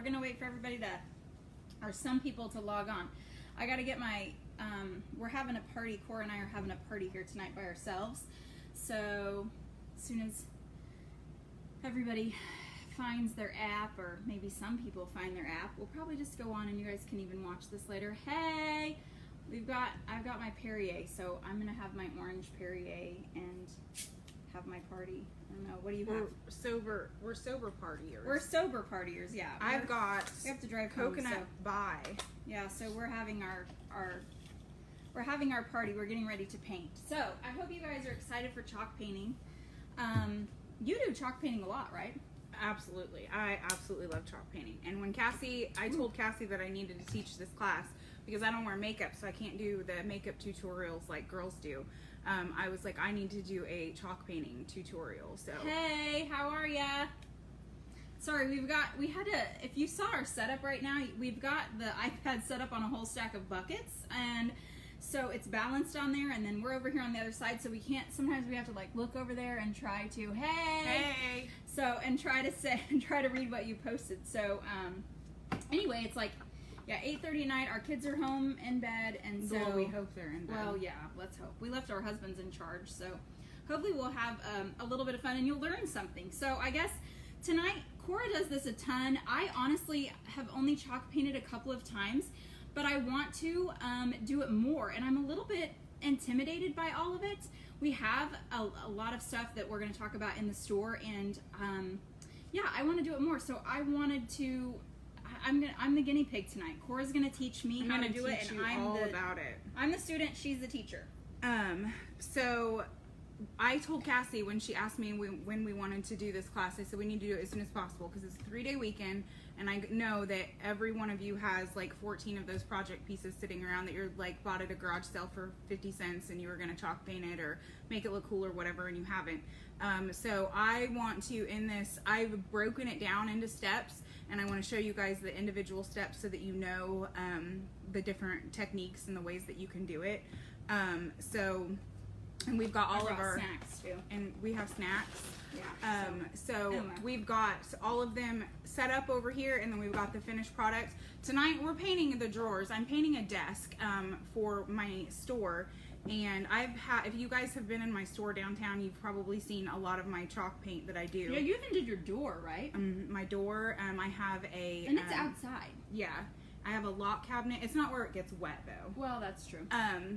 gonna wait for everybody to, or some people to log on. I gotta get my, we're having a party, Kora and I are having a party here tonight by ourselves. So as soon as everybody finds their app, or maybe some people find their app, we'll probably just go on and you guys can even watch this later. Hey, I've got my Perrier, so I'm gonna have my orange Perrier and have my party. I don't know, what do you have? We're sober partiers. We're sober partiers, yeah. We have to drive coconut home, so. Bye. Yeah, so we're having we're having our party. We're getting ready to paint. So I hope you guys are excited for chalk painting. You do chalk painting a lot, right? Absolutely. I absolutely love chalk painting. And when I told Cassie that I needed to teach this class because I don't wear makeup, so I can't do the makeup tutorials like girls do. I was like, I need to do a chalk painting tutorial. So hey, how are ya? Sorry, if you saw our setup right now, we've got the iPad set up on a whole stack of buckets, and so it's balanced on there, and then we're over here on the other side, so we can't, sometimes we have to like look over there and try to, hey, so, and try to read what you posted. So anyway, it's like, yeah, 8:30 at night, our kids are home in bed, and so well, we hope they're in bed. Well, yeah, let's hope. We left our husbands in charge, so hopefully we'll have a little bit of fun and you'll learn something. So I guess tonight, Kora does this a ton. I honestly have only chalk painted a couple of times, but I want to do it more, and I'm a little bit intimidated by all of it. We have a lot of stuff that we're going to talk about in the store, and yeah, I want to do it more. So I wanted to. I'm the guinea pig tonight. Kora's going to teach me how to do it, and I'm the student. She's the teacher. So I told Cassie when she asked me when we wanted to do this class, I said we need to do it as soon as possible because it's a 3-day weekend, and I know that every one of you has like 14 of those project pieces sitting around that you're like bought at a garage sale for 50 cents and you were going to chalk paint it or make it look cool or whatever, and you haven't. So I want to, in this, I've broken it down into steps, and I want to show you guys the individual steps so that you know the different techniques and the ways that you can do it. And we've got all of our snacks too. And we have snacks. Yeah. So we've got all of them set up over here, and then we've got the finished product. Tonight we're painting the drawers. I'm painting a desk for my store, and if you guys have been in my store downtown, you've probably seen a lot of my chalk paint that I do. Yeah, you even did your door, right? My door. I have a. And it's outside. Yeah. I have a lock cabinet. It's not where it gets wet though. Well, that's true.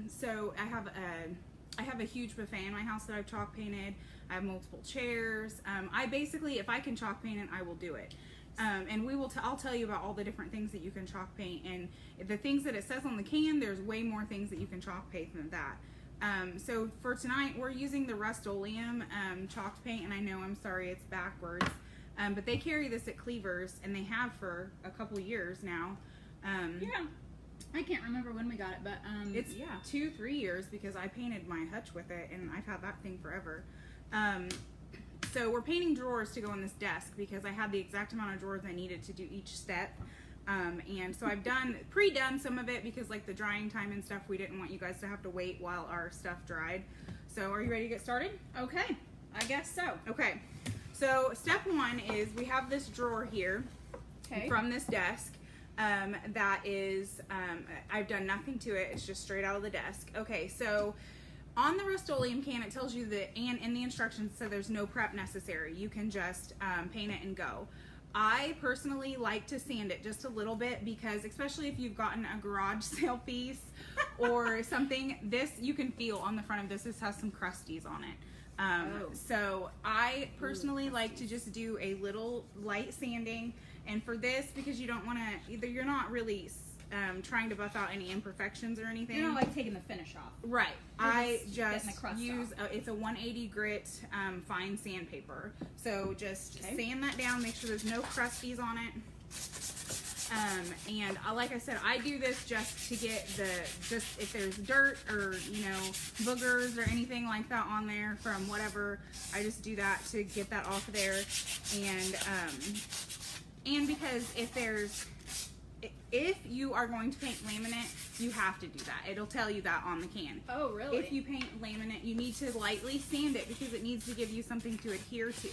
So I have a huge buffet in my house that I've chalk painted. I have multiple chairs. I basically, if I can chalk paint it, I will do it. And I'll tell you about all the different things that you can chalk paint, and the things that it says on the can, there's way more things that you can chalk paint than that. So for tonight, we're using the Rust-Oleum Chalked Paint, and I know, I'm sorry, it's backwards, but they carry this at Cleaver's, and they have for a couple years now. Yeah. I can't remember when we got it, but it's 2-3 years because I painted my hutch with it, and I've had that thing forever. So we're painting drawers to go on this desk because I had the exact amount of drawers I needed to do each step. And so I've pre-done some of it because like the drying time and stuff, we didn't want you guys to have to wait while our stuff dried. So are you ready to get started? Okay, I guess so. Okay, so step 1 is we have this drawer here from this desk. That is, I've done nothing to it. It's just straight out of the desk. Okay, so on the Rust-Oleum can, it tells you that, and in the instructions, so there's no prep necessary. You can just paint it and go. I personally like to sand it just a little bit because, especially if you've gotten a garage sale piece or something, this you can feel on the front of this. This has some crusties on it. So I personally like to just do a little light sanding. And for this, because you don't want to, you're not really trying to buff out any imperfections or anything. You're not like taking the finish off. Right. I just use, it's a 180 grit fine sandpaper. So just sand that down, make sure there's no crusties on it. And like I said, I do this just to get if there's dirt or, boogers or anything like that on there from whatever, I just do that to get that off of there. And because if you are going to paint laminate, you have to do that. It'll tell you that on the can. Oh, really? If you paint laminate, you need to lightly sand it because it needs to give you something to adhere to.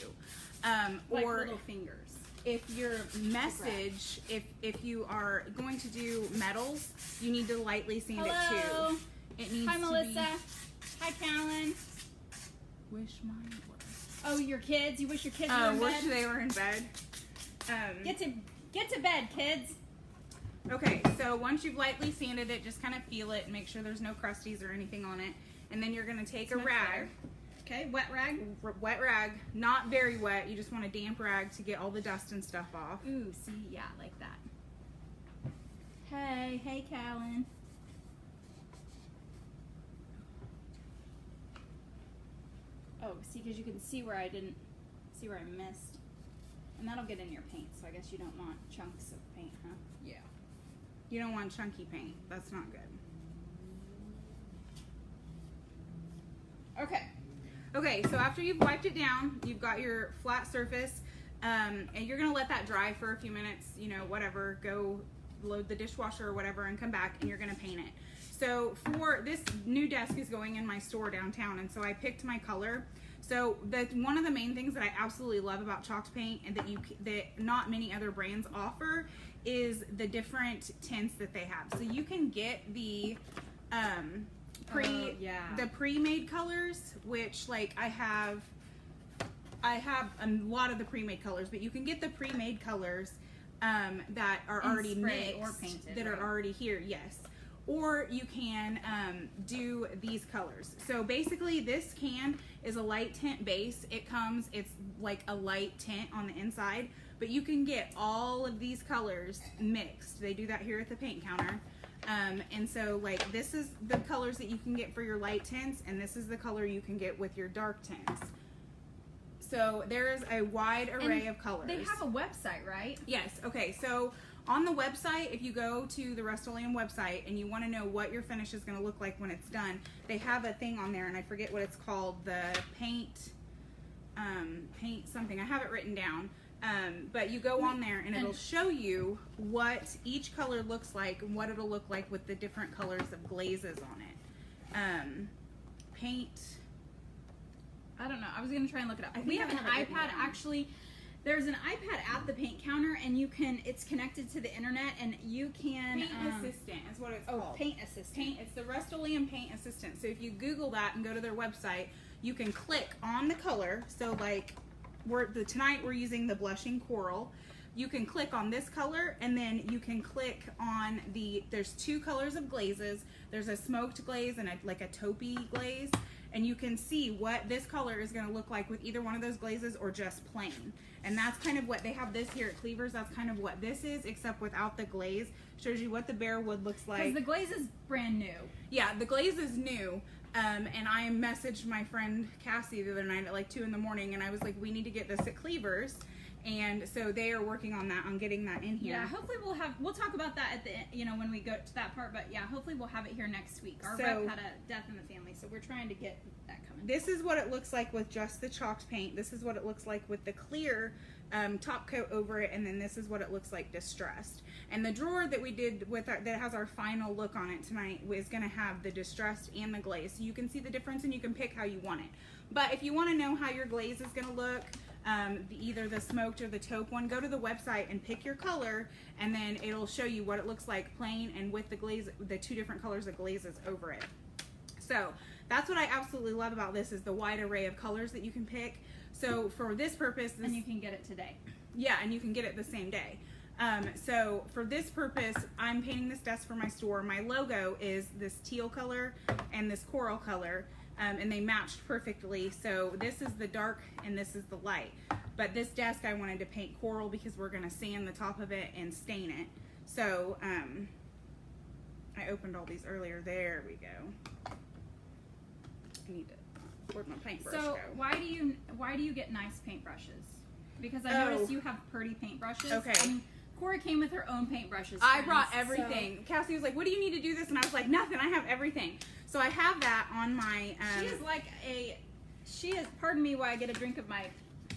Like little fingers. if your message, if you are going to do metals, you need to lightly sand it too. It needs Hi, Melissa. Hi, Callan. Wish mine were. Oh, your kids? You wish your kids were in bed? Wish they were in bed. Get to bed, kids. Okay, so once you've lightly sanded it, just kind of feel it and make sure there's no crusties or anything on it. And then you're going to take a rag. Okay, wet rag. Wet rag, not very wet. You just want a damp rag to get all the dust and stuff off. Ooh, see, yeah, like that. Hey, Callan. Oh, see, because you can see where I missed. And that'll get in your paint, so I guess you don't want chunks of paint, huh? Yeah. You don't want chunky paint. That's not good. Okay, so after you've wiped it down, you've got your flat surface, and you're going to let that dry for a few minutes, you know, whatever. Go load the dishwasher or whatever and come back, and you're going to paint it. So for this new desk is going in my store downtown, and so I picked my color. So one of the main things that I absolutely love about chalked paint and that not many other brands offer is the different tints that they have. So you can get the pre-made colors, which like I have a lot of the pre-made colors, but you can get the pre-made colors that are already mixed or painted, that are already here. Yes. Or you can do these colors. So basically this can is a light tint base. It's like a light tint on the inside, but you can get all of these colors mixed. They do that here at the paint counter. And so like this is the colors that you can get for your light tints, and this is the color you can get with your dark tints. So there is a wide array of colors. They have a website, right? Yes. Okay. So on the website, if you go to the Rust-Oleum website and you want to know what your finish is going to look like when it's done, they have a thing on there, and I forget what it's called, the paint something. I have it written down. But you go on there and it'll show you what each color looks like and what it'll look like with the different colors of glazes on it. Paint. I don't know. I was going to try and look it up. We have an iPad actually. There's an iPad at the paint counter, and it's connected to the internet, and you can... Paint Assistant is what it's called. Oh, Paint Assistant. It's the Rust-Oleum Paint Assistant. So if you Google that and go to their website, you can click on the color. So like, tonight we're using the blushing coral. You can click on this color, and then you can click on there's two colors of glazes. There's a smoked glaze and like a taupey glaze. And you can see what this color is going to look like with either one of those glazes or just plain. And that's kind of what they have this here at Cleaver's. That's kind of what this is, except without the glaze. Shows you what the bare wood looks like. Because the glaze is brand new. Yeah, the glaze is new. And I messaged my friend Cassie the other night at like 2 in the morning, and I was like, we need to get this at Cleaver's. And so they are working on that, on getting that in here. Yeah, hopefully we'll talk about that at the, when we go to that part, but yeah, hopefully we'll have it here next week. Our rep had a death in the family, so we're trying to get that coming. This is what it looks like with just the chalked paint. This is what it looks like with the clear top coat over it, and then this is what it looks like distressed. And the drawer that we did with that has our final look on it tonight is going to have the distressed and the glaze, so you can see the difference and you can pick how you want it. But if you want to know how your glaze is going to look, either the smoked or the taupe one, go to the website and pick your color, and then it'll show you what it looks like plain and with the glaze, the two different colors of glazes over it. So that's what I absolutely love about this, is the wide array of colors that you can pick. So for this purpose, and you can get it today. Yeah, and you can get it the same day. So for this purpose, I'm painting this desk for my store. My logo is this teal color and this coral color. And they matched perfectly. So this is the dark and this is the light. But this desk I wanted to paint coral because we're going to sand the top of it and stain it. So I opened all these earlier. There we go. I need to, where'd my paintbrush go? So why do you get nice paintbrushes? Because I noticed you have pretty paintbrushes. Okay. I mean, Kora came with her own paintbrushes. I brought everything. So. Cassie was like, what do you need to do this? And I was like, nothing. I have everything. So I have that on my... She is, pardon me while I get a drink of my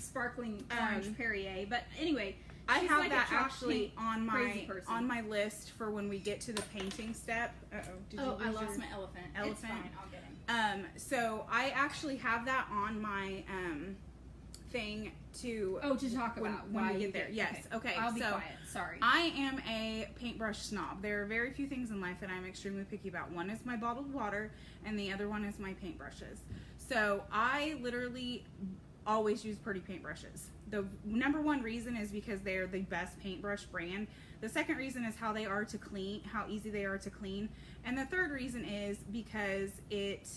sparkling orange Perrier. But anyway, I have like that actually on my list for when we get to the painting step. I lost my elephant. It's fine. I'll get him. So I actually have that on my thing to talk about when we get there. Yes. Okay. I'll be quiet. Sorry. I am a paintbrush snob. There are very few things in life that I'm extremely picky about. One is my bottled water, and the other one is my paintbrushes. So I literally always use Purdy paintbrushes. The number one reason is because they're the best paintbrush brand. The second reason is how they are to clean, how easy they are to clean. And the third reason is because it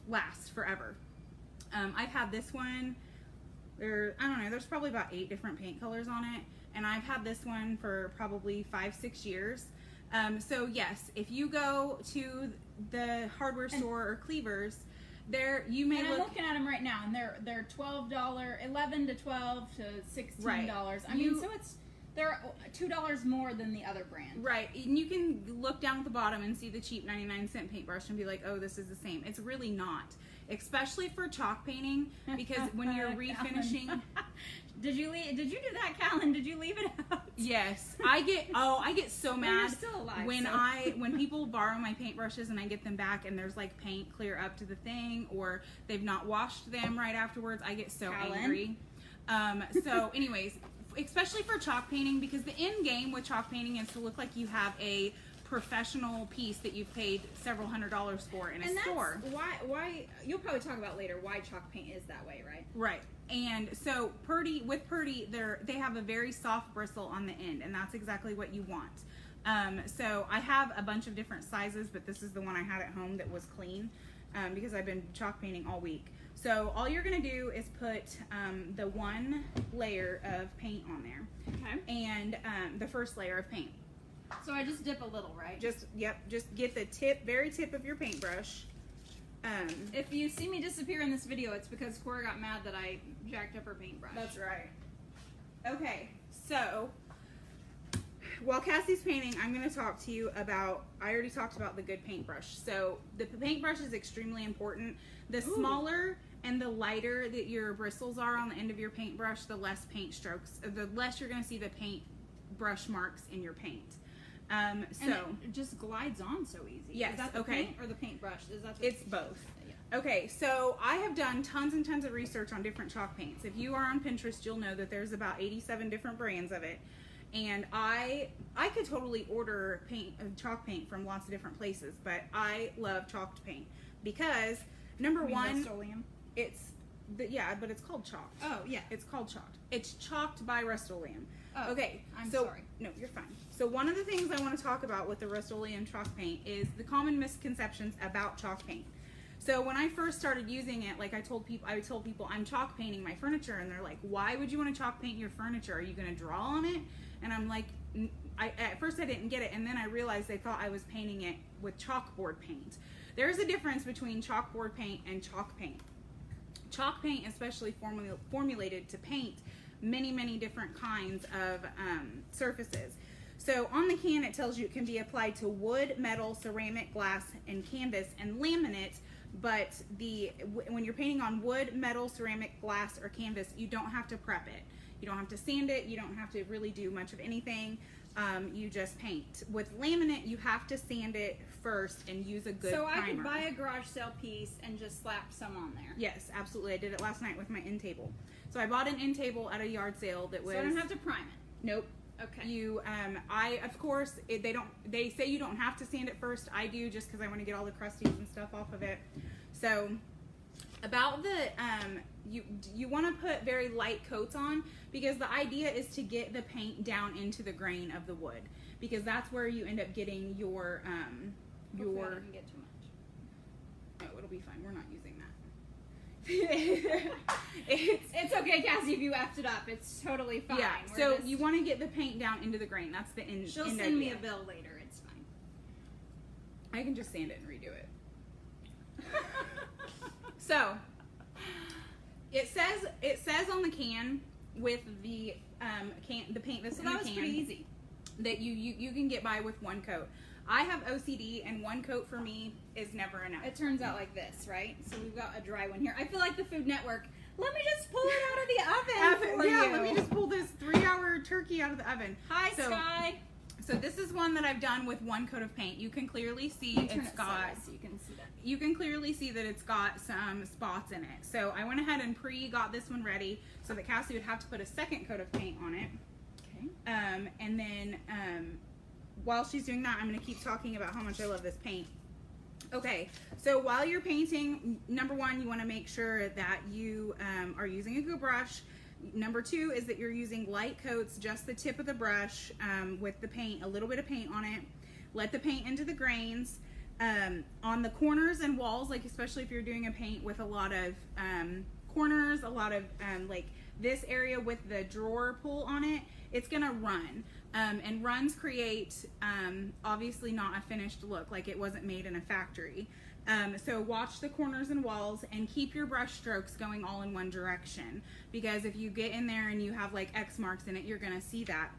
lasts forever. I've had this one, I don't know, there's probably about 8 different paint colors on it. And I've had this one for probably 5-6 years. So yes, if you go to the hardware store or Cleavers, there you may I'm looking at them right now, and they're $12, $11 to $12 to $16. Right. I mean, so they're $2 more than the other brand. Right, and you can look down at the bottom and see the cheap 99-cent paintbrush and be like, oh, this is the same. It's really not, especially for chalk painting, because when you're refinishing. Did you do that, Callan? Did you leave it out? Yes, I get so mad you're still alive, when people borrow my paintbrushes and I get them back and there's like paint clear up to the thing, or they've not washed them right afterwards. I get so angry. So anyways, especially for chalk painting, because the end game with chalk painting is to look like you have a professional piece that you've paid several $100s for in a store. Why you'll probably talk about later why chalk paint is that way, right? Right. And so Purdy, they have a very soft bristle on the end, and that's exactly what you want. So I have a bunch of different sizes, but this is the one I had at home that was clean, because I've been chalk painting all week. So all you're going to do is put the one layer of paint on there. Okay. And the first layer of paint. So I just dip a little, right? Just get the very tip of your paintbrush. If you see me disappear in this video, it's because Kora got mad that I jacked up her paintbrush. That's right. Okay, so while Cassie's painting, I'm going to talk to you about, I already talked about the good paintbrush. So the paintbrush is extremely important. The smaller and the lighter that your bristles are on the end of your paintbrush, the less paint strokes, the less you're going to see the paintbrush marks in your paint. And it just glides on so easy. Yes. Is that the paint or the paintbrush? It's both. Yeah. Okay, so I have done tons and tons of research on different chalk paints. If you are on Pinterest, you'll know that there's about 87 different brands of it. And I could totally order chalk paint from lots of different places, but I love chalked paint because number one, Rust-Oleum? but it's called chalked. Oh yeah, it's called chalked. It's chalked by Rust-Oleum. Oh, okay, I'm sorry. No, you're fine. So one of the things I want to talk about with the Rust-Oleum chalk paint is the common misconceptions about chalk paint. So when I first started using it, like I told people I'm chalk painting my furniture, and they're like, why would you want to chalk paint your furniture? Are you going to draw on it? And I'm like, at first I didn't get it, and then I realized they thought I was painting it with chalkboard paint. There's a difference between chalkboard paint and chalk paint. Chalk paint, especially formulated to paint many different kinds of surfaces. So on the can it tells you it can be applied to wood, metal, ceramic, glass, and canvas and laminate, but when you're painting on wood, metal, ceramic, glass, or canvas, you don't have to prep it. You don't have to sand it, you don't have to really do much of anything. You just paint. With laminate, you have to sand it first and use a good primer. So I could buy a garage sale piece and just slap some on there? Yes, absolutely. I did it last night with my end table. So I bought an end table at a yard sale that was... So I don't have to prime it? Nope. Okay. Of course, they say you don't have to sand it first. I do, just because I want to get all the crusties and stuff off of it. So about the, you want to put very light coats on, because the idea is to get the paint down into the grain of the wood, because that's where you end up getting your, Hopefully I didn't get too much. Oh, it'll be fine. We're not using that. It's okay, Cassie, if you effed it up. It's totally fine. Yeah, so you want to get the paint down into the grain. That's the end. She'll send me a bill later. It's fine. I can just sand it and redo it. So it says on the can with the paint that's in the can. That was pretty easy. That you can get by with one coat. I have OCD, and one coat for me is never enough. It turns out like this, right? So we've got a dry one here. I feel like the Food Network. Let me just pull it out of the oven for you. Let me just pull this 3-hour turkey out of the oven. Hi, Sky. So this is one that I've done with one coat of paint. You can clearly see it's got, so you can see that. you can clearly see that it's got some spots in it. So I went ahead and got this one ready so that Cassie would have to put a second coat of paint on it. Okay. And then while she's doing that, I'm going to keep talking about how much I love this paint. Okay, so while you're painting, number one, you want to make sure that you are using a good brush. Number two is that you're using light coats, just the tip of the brush with the paint, a little bit of paint on it. Let the paint into the grains. On the corners and walls, like especially if you're doing a paint with a lot of corners, a lot of like this area with the drawer pull on it, it's gonna run. And runs create obviously not a finished look, like it wasn't made in a factory. So watch the corners and walls and keep your brush strokes going all in one direction, because if you get in there and you have like X marks in it, you're gonna see that.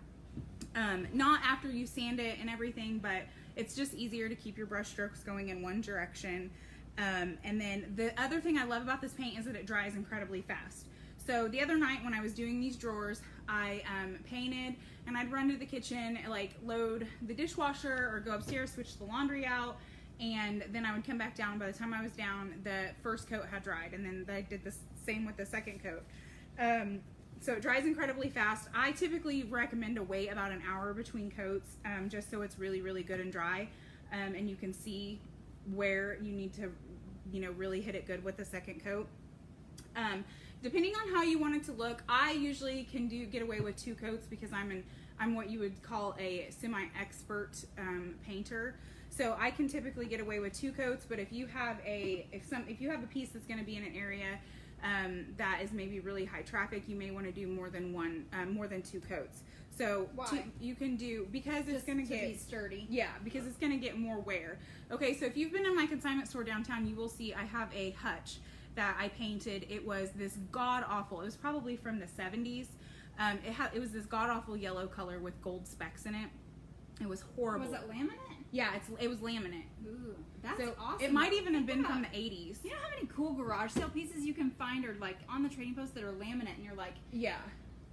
Not after you sand it and everything, but it's just easier to keep your brush strokes going in one direction. And then the other thing I love about this paint is that it dries incredibly fast. So the other night when I was doing these drawers, I painted, and I'd run to the kitchen, like load the dishwasher or go upstairs, switch the laundry out, and then I would come back down. By the time I was down, the first coat had dried, and then I did the same with the second coat. So it dries incredibly fast. I typically recommend to wait about an hour between coats, just so it's really, really good and dry, and you can see where you need to, really hit it good with the second coat. Depending on how you want it to look, I usually can get away with 2 coats because I'm what you would call a semi-expert painter. So I can typically get away with 2 coats, but if you have a piece that's going to be in an area that is maybe really high traffic, you may want to do more than 2 coats. So you can do, because it's going to get sturdy. Yeah, because it's going to get more wear. Okay, so if you've been in my consignment store downtown, you will see I have a hutch that I painted. It was this god-awful, it was probably from the 70s. It was this god-awful yellow color with gold specks in it. It was horrible. Was it laminate? Yeah, it was laminate. Ooh, that's so awesome. It might even have been from the 80s. You know how many cool garage sale pieces you can find or like on the trading post that are laminate, and you're like, yeah.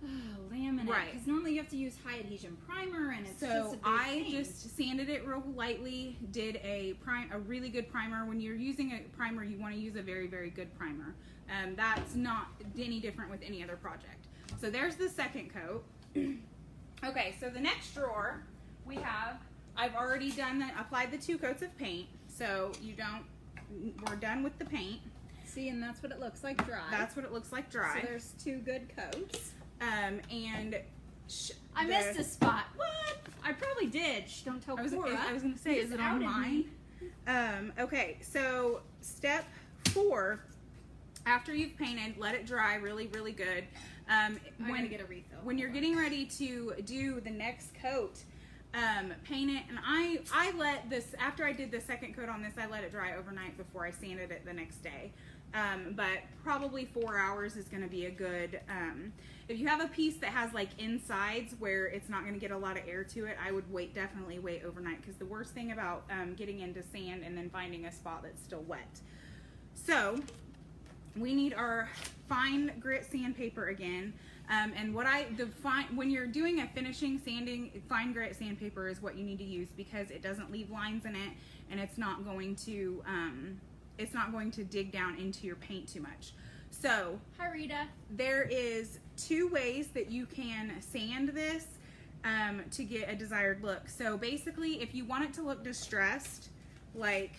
Oh, laminate. Right. Because normally you have to use high adhesion primer, and it's just a big I thing. just sanded it real lightly, did a really good primer. When you're using a primer, you want to use a very, very good primer. That's not any different with any other project. So there's the second coat. Okay, so the next drawer we have, I've already applied the 2 coats of paint. So we're done with the paint. See, and that's what it looks like dry. That's what it looks like dry. So there's 2 good coats. And I missed a spot. What? I probably did. Shh, don't tell Kora. I was going to say, is it on mine? Okay, so step 4, after you've painted, let it dry really, really good. I'm going to get a refill. When you're getting ready to do the next coat, paint it, and I let this, after I did the second coat on this, I let it dry overnight before I sanded it the next day. But probably 4 hours is going to be a good, if you have a piece that has like insides where it's not going to get a lot of air to it, I would definitely wait overnight, because the worst thing about getting into sand and then finding a spot that's still wet. So we need our fine grit sandpaper again. And when you're doing a finishing sanding, fine grit sandpaper is what you need to use, because it doesn't leave lines in it, and it's not going to dig down into your paint too much. So, hi Rita. There is 2 ways that you can sand this to get a desired look. So basically, if you want it to look distressed, like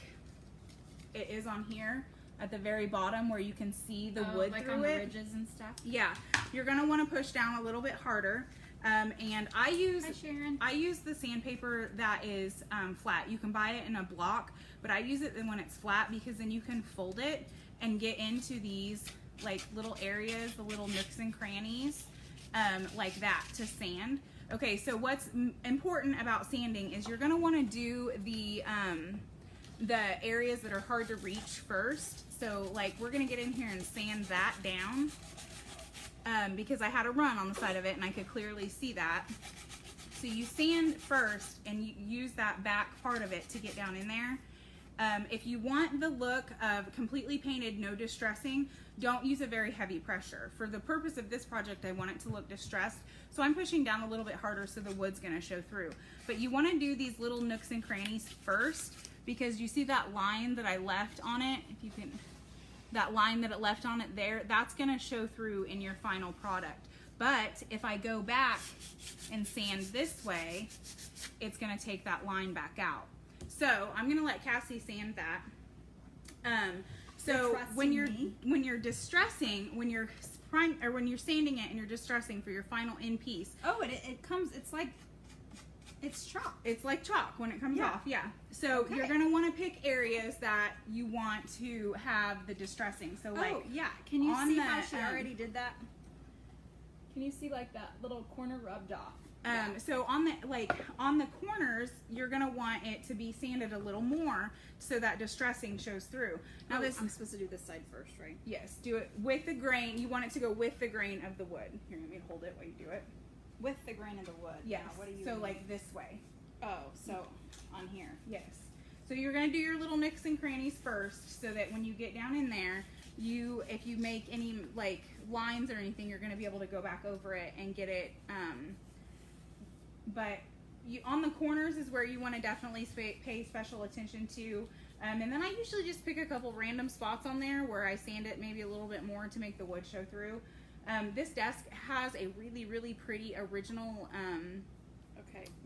it is on here at the very bottom where you can see the wood like through on the it, ridges and stuff. Yeah, you're gonna want to push down a little bit harder. And I use the sandpaper that is flat. You can buy it in a block, but I use it when it's flat, because then you can fold it and get into these like little areas, the little nooks and crannies, like that, to sand. Okay, so what's important about sanding is you're gonna want to do the areas that are hard to reach first. So like we're gonna get in here and sand that down, because I had a run on the side of it and I could clearly see that. So you sand first and you use that back part of it to get down in there. If you want the look of completely painted, no distressing, don't use a very heavy pressure. For the purpose of this project, I want it to look distressed, so I'm pushing down a little bit harder so the wood's gonna show through. But you wanna do these little nooks and crannies first, because you see that line that I left on it, if you can, that line that it left on it there, that's gonna show through in your final product. But if I go back and sand this way, it's gonna take that line back out. So I'm gonna let Cassie sand that. So when you're distressing, when you're sanding it and you're distressing for your final end piece. Oh, it comes. It's chalk. It's like chalk when it comes off. Yeah. So you're gonna want to pick areas that you want to have the distressing. So like, oh yeah. Can you see how she already did that? Can you see like that little corner rubbed off? So on the corners, you're gonna want it to be sanded a little more so that distressing shows through. Now I'm supposed to do this side first, right? Yes, do it with the grain. You want it to go with the grain of the wood. Here, let me hold it while you do it. With the grain of the wood. Yes. Now, what do you so mean? like this way. Oh, so on here. Yes. So you're gonna do your little nicks and crannies first, so that when you get down in there, if you make any like lines or anything, you're gonna be able to go back over it and get it. But on the corners is where you want to definitely pay special attention to. And then I usually just pick a couple random spots on there where I sand it maybe a little bit more to make the wood show through. This desk has a really, really pretty original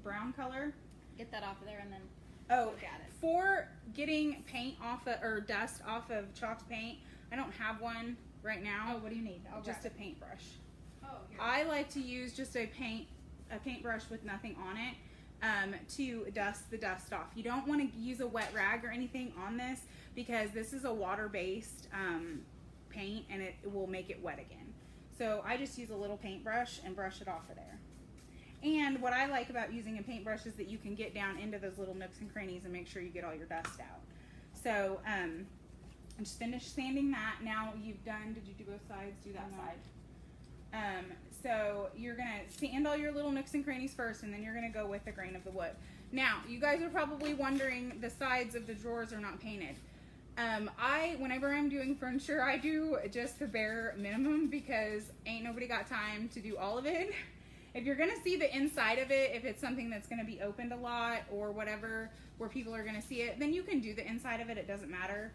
brown color. Get that off of there and then look at it. For getting paint off or dust off of chalked paint, I don't have one right now. Oh, what do you need? Just a paintbrush. Oh, here. I like to use just a paintbrush with nothing on it to dust the dust off. You don't want to use a wet rag or anything on this, because this is a water-based paint and it will make it wet again. So I just use a little paintbrush and brush it off of there. And what I like about using a paintbrush is that you can get down into those little nooks and crannies and make sure you get all your dust out. So I just finished sanding that. Now you've done, did you do both sides? Do that side. So you're gonna sand all your little nooks and crannies first, and then you're gonna go with the grain of the wood. Now, you guys are probably wondering, the sides of the drawers are not painted. Whenever I'm doing furniture, I do just the bare minimum, because ain't nobody got time to do all of it. If you're gonna see the inside of it, if it's something that's gonna be opened a lot or whatever, where people are gonna see it, then you can do the inside of it, it doesn't matter.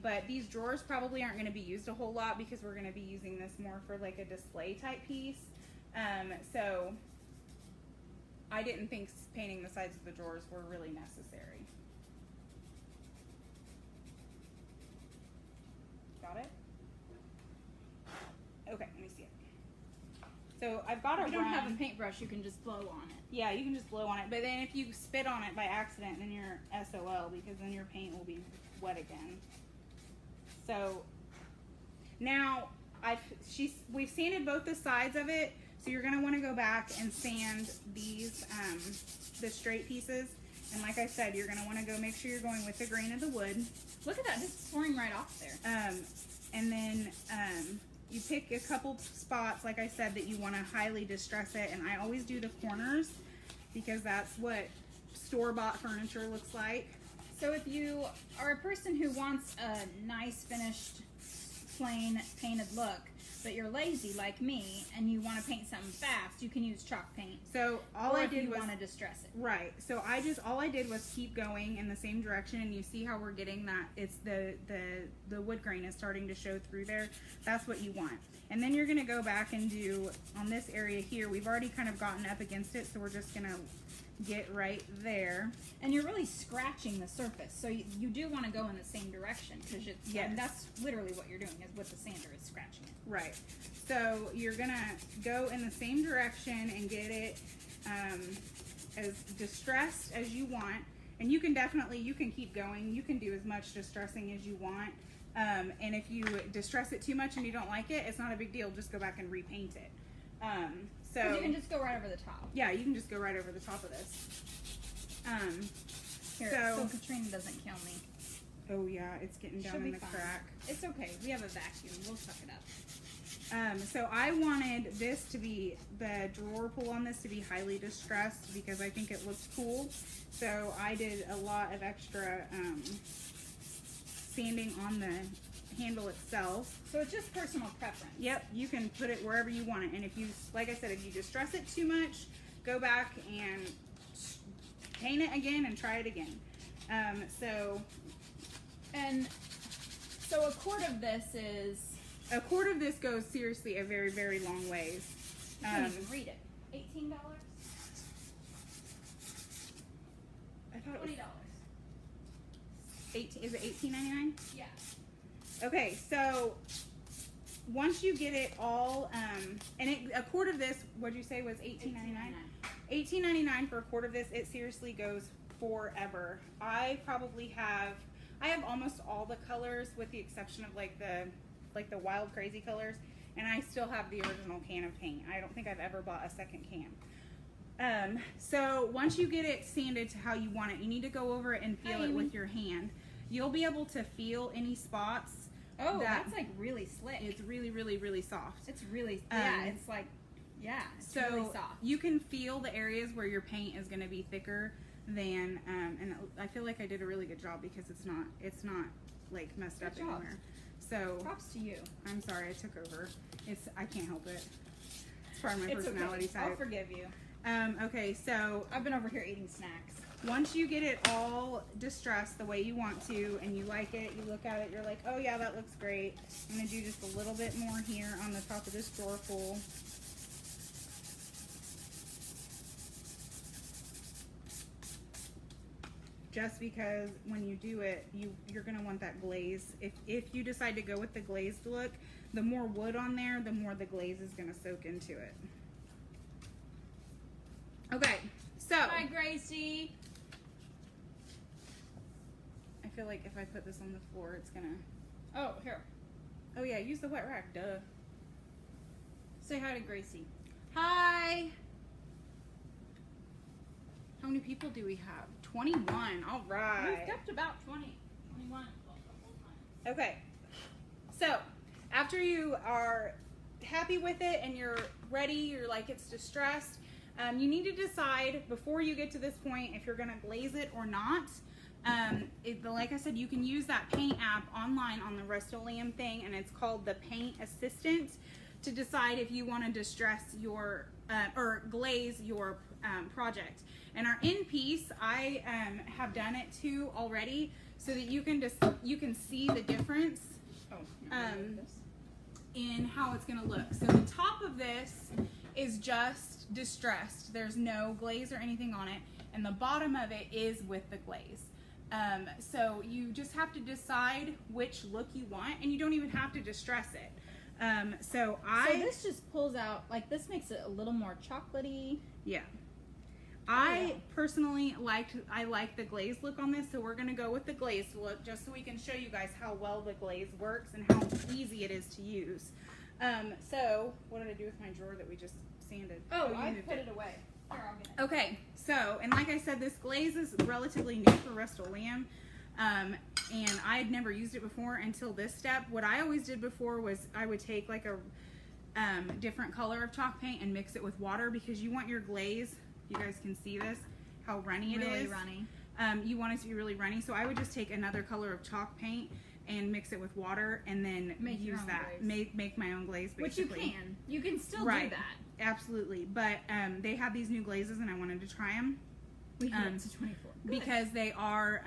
But these drawers probably aren't going to be used a whole lot, because we're going to be using this more for like a display type piece. So I didn't think painting the sides of the drawers were really necessary. Got it? Okay, let me see it. So I've got If you don't have a paintbrush, you can just blow on it. Yeah, you can just blow on it. But then if you spit on it by accident, then you're SOL, because then your paint will be wet again. So now we've sanded both the sides of it, so you're gonna want to go back and sand these the straight pieces. And like I said, you're gonna want to go make sure you're going with the grain of the wood. Look at that, just pouring right off there. And then you pick a couple spots, like I said, that you want to highly distress it. And I always do the corners, because that's what store-bought furniture looks like. So if you are a person who wants a nice finished plain painted look, but you're lazy like me and you want to paint something fast, you can use chalk paint. So all I did was want to distress it. Right. So all I did was keep going in the same direction, and you see how we're getting that it's the wood grain is starting to show through there. That's what you want. And then you're going to go back and do on this area here. We've already kind of gotten up against it, so we're just going to get right there. And you're really scratching the surface, so you do want to go in the same direction, because yes. that's literally what you're doing is with the sander, is scratching it. Right. So you're gonna go in the same direction and get it as distressed as you want. And you can keep going. You can do as much distressing as you want. And if you distress it too much and you don't like it, it's not a big deal. Just go back and repaint it. So you can just go right over the top. Yeah, you can just go right over the top of this. Here, so Katrina doesn't kill me. Oh yeah, it's getting down in the crack. It's okay. We have a vacuum. We'll suck it up. So I wanted this to be, the drawer pull on this to be highly distressed because I think it looks cool. So I did a lot of extra sanding on the handle itself. So it's just personal preference. Yep, you can put it wherever you want it. And if you, like I said, if you distress it too much, go back and paint it again and try it again. So a quart of this is... A quart of this goes seriously a very, very long ways. I can't even read it. $18? I thought it $20. was 18. Is it $18.99? Yeah. Okay, so once you get it all, and a quart of this, what'd you say was $18.99? $18.99 for a quart of this. It seriously goes forever. I have almost all the colors with the exception of like the wild crazy colors, and I still have the original can of paint. I don't think I've ever bought a second can. So once you get it sanded to how you want it, you need to go over it and feel it with your hand. You'll be able to feel any spots. Oh, that's like really slick. It's really, really, really soft. It's really, it's like, it's really soft. You can feel the areas where your paint is going to be thicker than, and I feel like I did a really good job because it's not like messed up anywhere. So props to you. I'm sorry I took over. I can't help it. It's part of my personality type. I'll forgive you. Okay, so I've been over here eating snacks. Once you get it all distressed the way you want to and you like it, you look at it, you're like, oh yeah, that looks great. I'm going to do just a little bit more here on the top of this drawer full. Just because when you do it, you're going to want that glaze. If you decide to go with the glazed look, the more wood on there, the more the glaze is going to soak into it. Okay, so. Hi, Gracie. I feel like if I put this on the floor, it's going to. Oh, here. Oh yeah, use the wet rack, duh. Say hi to Gracie. Hi. How many people do we have? 21. All right. We've kept about 20, 21. Okay. So, after you are happy with it and you're ready, you're like it's distressed, you need to decide before you get to this point if you're going to glaze it or not. Like I said, you can use that paint app online on the Rust-Oleum thing, and it's called the Paint Assistant, to decide if you want to distress your or glaze your project. And our end piece, I have done it too already, so that you can see the difference in how it's going to look. So the top of this is just distressed. There's no glaze or anything on it, and the bottom of it is with the glaze. So you just have to decide which look you want, and you don't even have to distress it. So this just pulls out, like this makes it a little more chocolatey. Yeah. I personally like the glazed look on this, so we're going to go with the glazed look just so we can show you guys how well the glaze works and how easy it is to use. So what did I do with my drawer that we just sanded? Oh, I put it away. Here, I'll get it. Okay, so, and like I said, this glaze is relatively new for Rust-Oleum, and I had never used it before until this step. What I always did before was I would take like a different color of chalk paint and mix it with water, because you want your glaze, you guys can see this, how runny it is. Really runny. You want it to be really runny, so I would just take another color of chalk paint and mix it with water and then use that. Make my own glaze, basically. Which you can. You can still do that. Absolutely, but they have these new glazes and I wanted to try them. We have it to 24. Because they are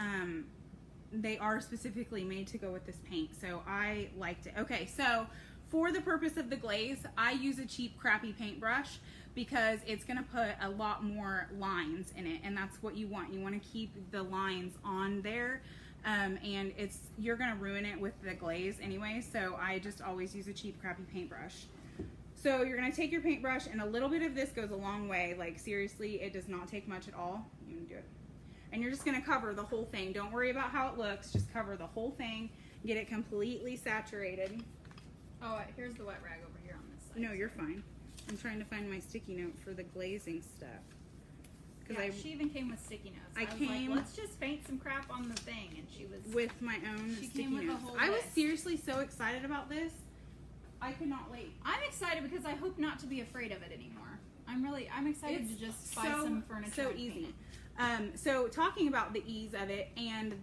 specifically made to go with this paint, so I liked it. Okay, so for the purpose of the glaze, I use a cheap, crappy paintbrush because it's going to put a lot more lines in it, and that's what you want. You want to keep the lines on there, and you're going to ruin it with the glaze anyway, so I just always use a cheap, crappy paintbrush. So you're going to take your paintbrush, and a little bit of this goes a long way. Like, seriously, it does not take much at all. You can do it. And you're just going to cover the whole thing. Don't worry about how it looks. Just cover the whole thing. Get it completely saturated. Oh, here's the wet rag over here on this side. No, you're fine. I'm trying to find my sticky note for the glazing stuff. Yeah, she even came with sticky notes. I was came. Like, let's just paint some crap on the thing, and she was with my own sticky notes. I was seriously so excited about this. I could not wait. I'm excited because I hope not to be afraid of it anymore. I'm excited to just buy some furniture. So easy. So talking about the ease of it and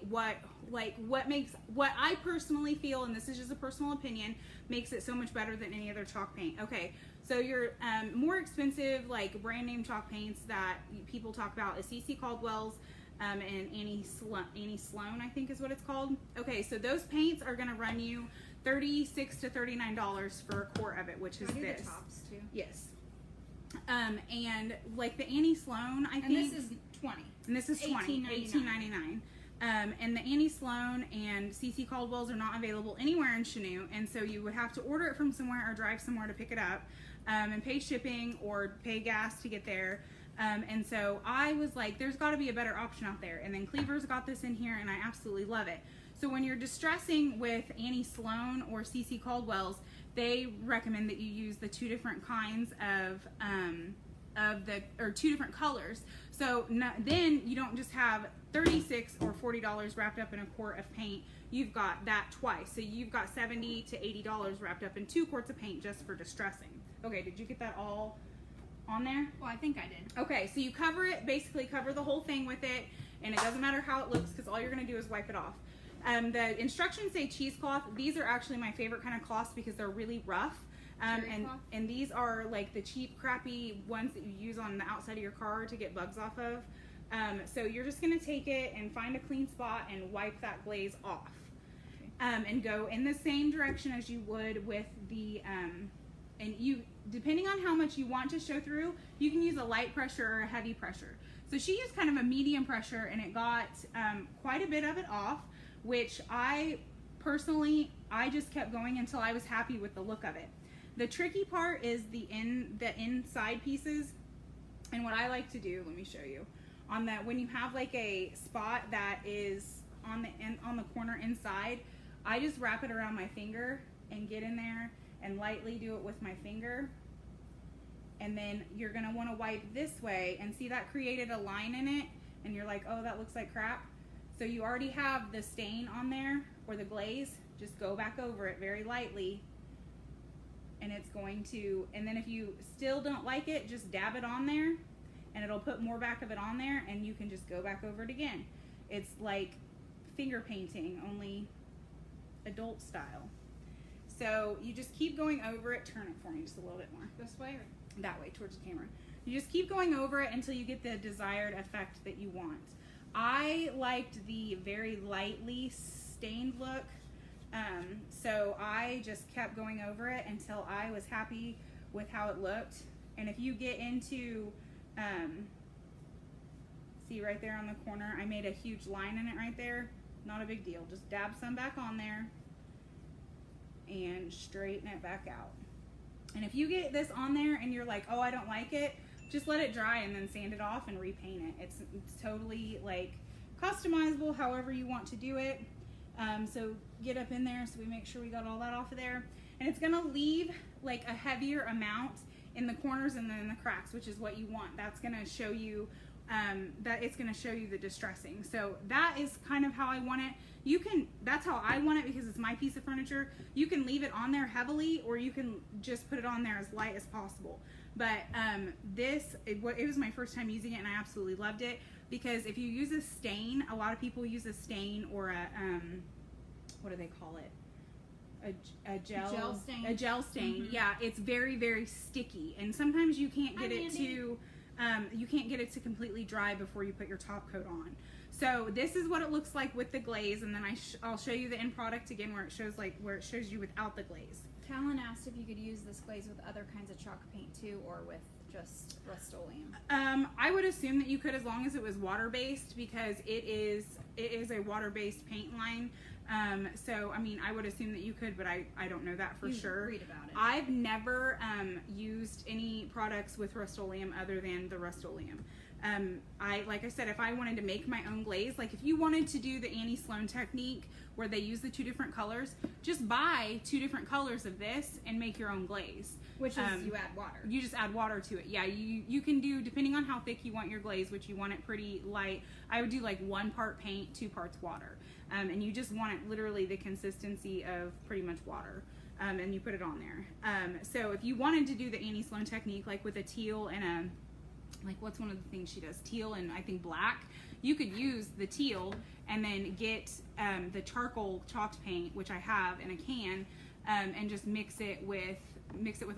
what I personally feel, and this is just a personal opinion, makes it so much better than any other chalk paint. Okay, so your more expensive like brand name chalk paints that people talk about is CC Caldwell's and Annie Sloan, I think is what it's called. Okay, so those paints are gonna run you $36 to $39 for a quart of it, which is this. The tops too. Yes. And like the Annie Sloan, I think. And this is 20. And this is $18.99. And the Annie Sloan and CC Caldwell's are not available anywhere in Chanute, and so you would have to order it from somewhere or drive somewhere to pick it up, and pay shipping or pay gas to get there. And so I was like, there's got to be a better option out there. And then Cleaver's got this in here, and I absolutely love it. So when you're distressing with Annie Sloan or CC Caldwell's, they recommend that you use the two different kinds of two different colors. So then you don't just have $36 or $40 wrapped up in a quart of paint. You've got that twice. So you've got $70 to $80 wrapped up in 2 quarts of paint just for distressing. Okay, did you get that all on there? Well, I think I did. Okay, so you basically cover the whole thing with it, and it doesn't matter how it looks because all you're going to do is wipe it off. The instructions say cheesecloth. These are actually my favorite kind of cloths because they're really rough. And these are like the cheap, crappy ones that you use on the outside of your car to get bugs off of. So you're just going to take it and find a clean spot and wipe that glaze off. Okay. And go in the same direction as you would with the, and you, depending on how much you want to show through, you can use a light pressure or a heavy pressure. So she used kind of a medium pressure, and it got quite a bit of it off, which I just kept going until I was happy with the look of it. The tricky part is the inside pieces, and what I like to do, let me show you, on that, when you have like a spot that is on the corner inside, I just wrap it around my finger and get in there and lightly do it with my finger. And then you're gonna want to wipe this way, and see that created a line in it, and you're like, oh, that looks like crap. So you already have the stain on there, or the glaze. Just go back over it very lightly, and it's going to, and then if you still don't like it, just dab it on there, and it'll put more back of it on there, and you can just go back over it again. It's like finger painting, only adult style. So you just keep going over it. Turn it for me just a little bit more. This way or that way, towards the camera. You just keep going over it until you get the desired effect that you want. I liked the very lightly stained look, so I just kept going over it until I was happy with how it looked. And if you get into, see right there on the corner, I made a huge line in it right there. Not a big deal. Just dab some back on there and straighten it back out. And if you get this on there and you're like, oh, I don't like it, just let it dry and then sand it off and repaint it. It's totally like customizable however you want to do it. So get up in there so we make sure we got all that off of there. And it's gonna leave like a heavier amount in the corners and then in the cracks, which is what you want. That's gonna show you it's gonna show you the distressing. So that is kind of how I want it. That's how I want it because it's my piece of furniture. You can leave it on there heavily, or you can just put it on there as light as possible. But it was my first time using it, and I absolutely loved it, because if you use a stain, a lot of people use a stain or a what do they call it? A gel stain. A gel stain. Mm-hmm. Yeah, it's very, very sticky, and sometimes you can't get it to completely dry before you put your top coat on. So this is what it looks like with the glaze, and then I'll show you the end product again where it shows you without the glaze. Talon asked if you could use this glaze with other kinds of chalk paint too, or with just Rust-Oleum. I would assume that you could, as long as it was water-based, because it is a water-based paint line. So I mean, I would assume that you could, but I don't know that for sure. Read about it. I've never used any products with Rust-Oleum other than the Rust-Oleum. Like I said, if I wanted to make my own glaze, like if you wanted to do the Annie Sloan technique where they use the 2 different colors, just buy 2 different colors of this and make your own glaze. Which is you add water. You just add water to it. Yeah, you can do, depending on how thick you want your glaze, which you want it pretty light, I would do like 1 part paint, 2 parts water. And you just want it literally the consistency of pretty much water. And you put it on there. So if you wanted to do the Annie Sloan technique, like with a teal and a, like what's one of the things she does? Teal and I think black. You could use the teal and then get the charcoal chalked paint, which I have in a can, and just mix it with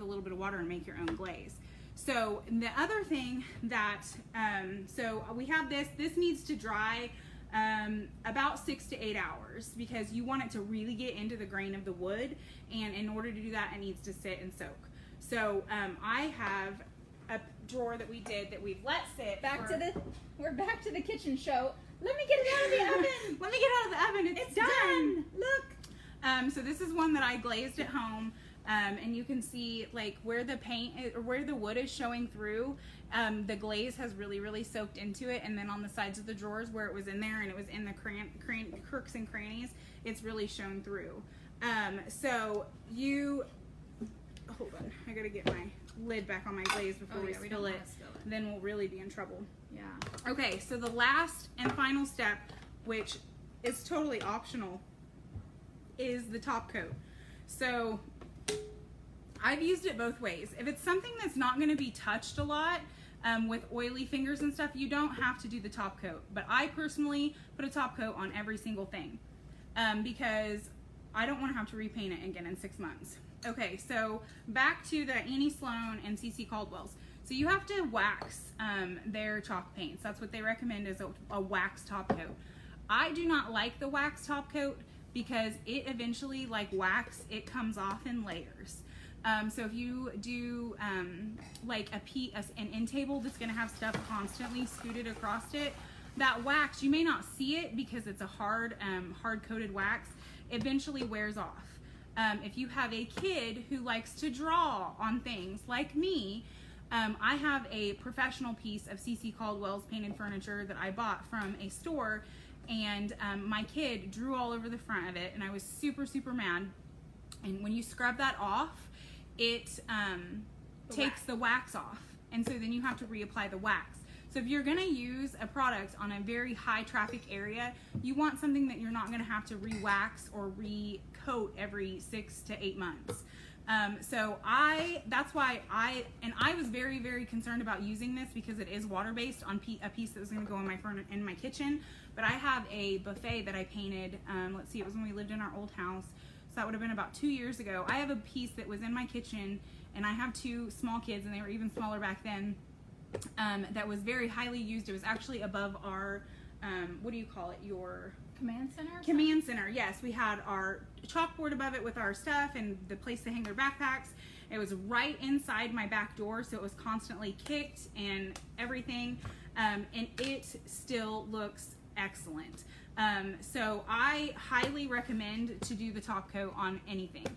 a little bit of water and make your own glaze. So the other thing that, so we have this needs to dry about 6 to 8 hours because you want it to really get into the grain of the wood, and in order to do that it needs to sit and soak. So I have a drawer that we did that we've let sit. We're back to the kitchen show. Let me get it out of the oven. Let me get it out of the oven. It's done. Look. So this is one that I glazed at home. And you can see like where the paint or where the wood is showing through, the glaze has really soaked into it, and then on the sides of the drawers where it was in there and it was in the crooks and crannies, it's really shown through. So you hold on, I gotta get my lid back on my glaze before we spill it. Then we'll really be in trouble. Yeah. Okay, so the last and final step, which is totally optional, is the top coat. So I've used it both ways. If it's something that's not going to be touched a lot with oily fingers and stuff, you don't have to do the top coat. But I personally put a top coat on every single thing because I don't want to have to repaint it again in 6 months. Okay, so back to the Annie Sloan and CC Caldwell's. So you have to wax their chalk paints. That's what they recommend, is a wax top coat. I do not like the wax top coat because it eventually, like wax, it comes off in layers. So if you do like an end table that's going to have stuff constantly scooted across it, that wax, you may not see it because it's a hard coated wax, eventually wears off. If you have a kid who likes to draw on things like me, I have a professional piece of CC Caldwell's painted furniture that I bought from a store, and my kid drew all over the front of it, and I was super mad. And when you scrub that off, it takes the wax off, and so then you have to reapply the wax. So if you're going to use a product on a very high traffic area, you want something that you're not going to have to re-wax or re-coat every 6 to 8 months. So that's why I was very concerned about using this because it is water-based on a piece that was going to go in my kitchen. But I have a buffet that I painted, let's see, it was when we lived in our old house. So that would have been about 2 years ago. I have a piece that was in my kitchen, and I have 2 small kids, and they were even smaller back then, that was very highly used. It was actually above our, what do you call it, your... Command center? Command center, yes. We had our chalkboard above it with our stuff and the place to hang their backpacks. It was right inside my back door, so it was constantly kicked and everything, and it still looks excellent. So I highly recommend to do the top coat on anything.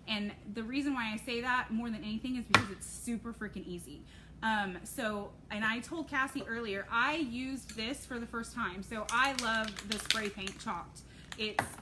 And the reason why I say that more than anything is because it's super freaking easy. And I told Cassie earlier, I used this for the first time. So I love the spray paint chalked.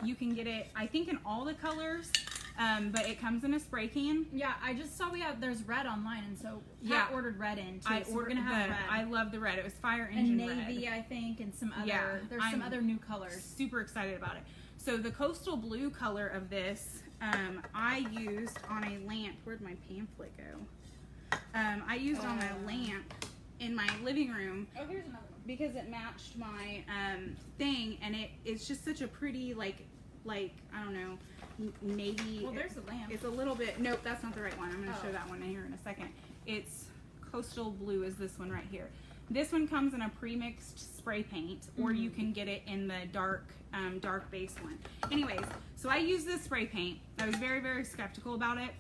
You can get it, I think, in all the colors, but it comes in a spray can. Yeah, I just saw there's red online, and so Pat ordered red in too. We're gonna have red. I love the red. It was fire engine red. And navy, I think, and some other. There's some other new colors. Super excited about it. So the coastal blue color of this, I used on a lamp. Where'd my pamphlet go? I used on a lamp in my living room. Oh, here's another one. Because it matched my thing, and it's just such a pretty, like I don't know, navy. Well, there's a lamp. It's a little bit, nope, that's not the right one. I'm going to show that one in here in a second. It's coastal blue is this one right here. This one comes in a pre-mixed spray paint, or you can get it in the dark base one. Anyways, so I used this spray paint. I was very skeptical about it.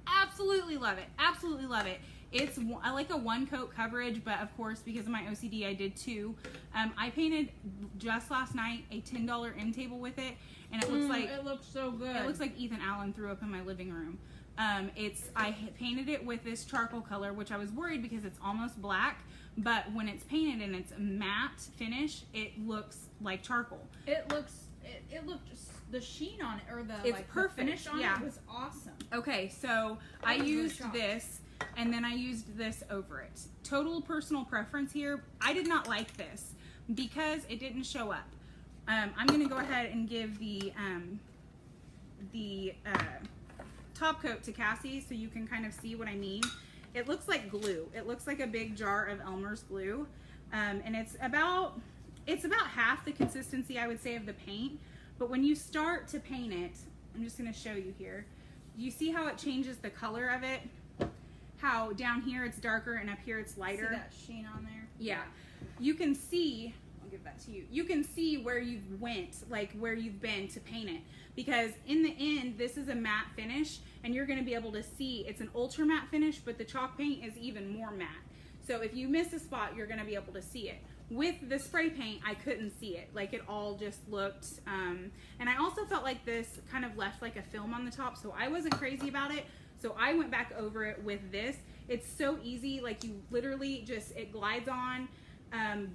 Absolutely love it. Absolutely love it. It's like a 1 coat coverage, but of course, because of my OCD, I did 2. I painted just last night a $10 end table with it, and it looks like it looks so good. It looks like Ethan Allen threw up in my living room. I painted it with this charcoal color, which I was worried because it's almost black, but when it's painted and it's a matte finish, it looks like charcoal. It looked the sheen on it, or it's like perfect. The finish on it was awesome. Okay, so I used this, and then I used this over it. Total personal preference here. I did not like this because it didn't show up. I'm gonna go ahead and give the top coat to Cassie so you can kind of see what I mean. It looks like glue. It looks like a big jar of Elmer's glue, and it's about half the consistency, I would say, of the paint. But when you start to paint it, I'm just going to show you here. You see how it changes the color of it? How down here it's darker and up here it's lighter. See that sheen on there? Yeah. You can see, I'll give that to you. You can see where you've went, like where you've been to paint it. Because in the end, this is a matte finish, and you're going to be able to see it's an ultra matte finish, but the chalk paint is even more matte. So if you miss a spot, you're going to be able to see it. With the spray paint, I couldn't see it. Like, it all just looked, and I also felt like this kind of left like a film on the top, so I wasn't crazy about it. So I went back over it with this. It's so easy, like you literally just, it glides on,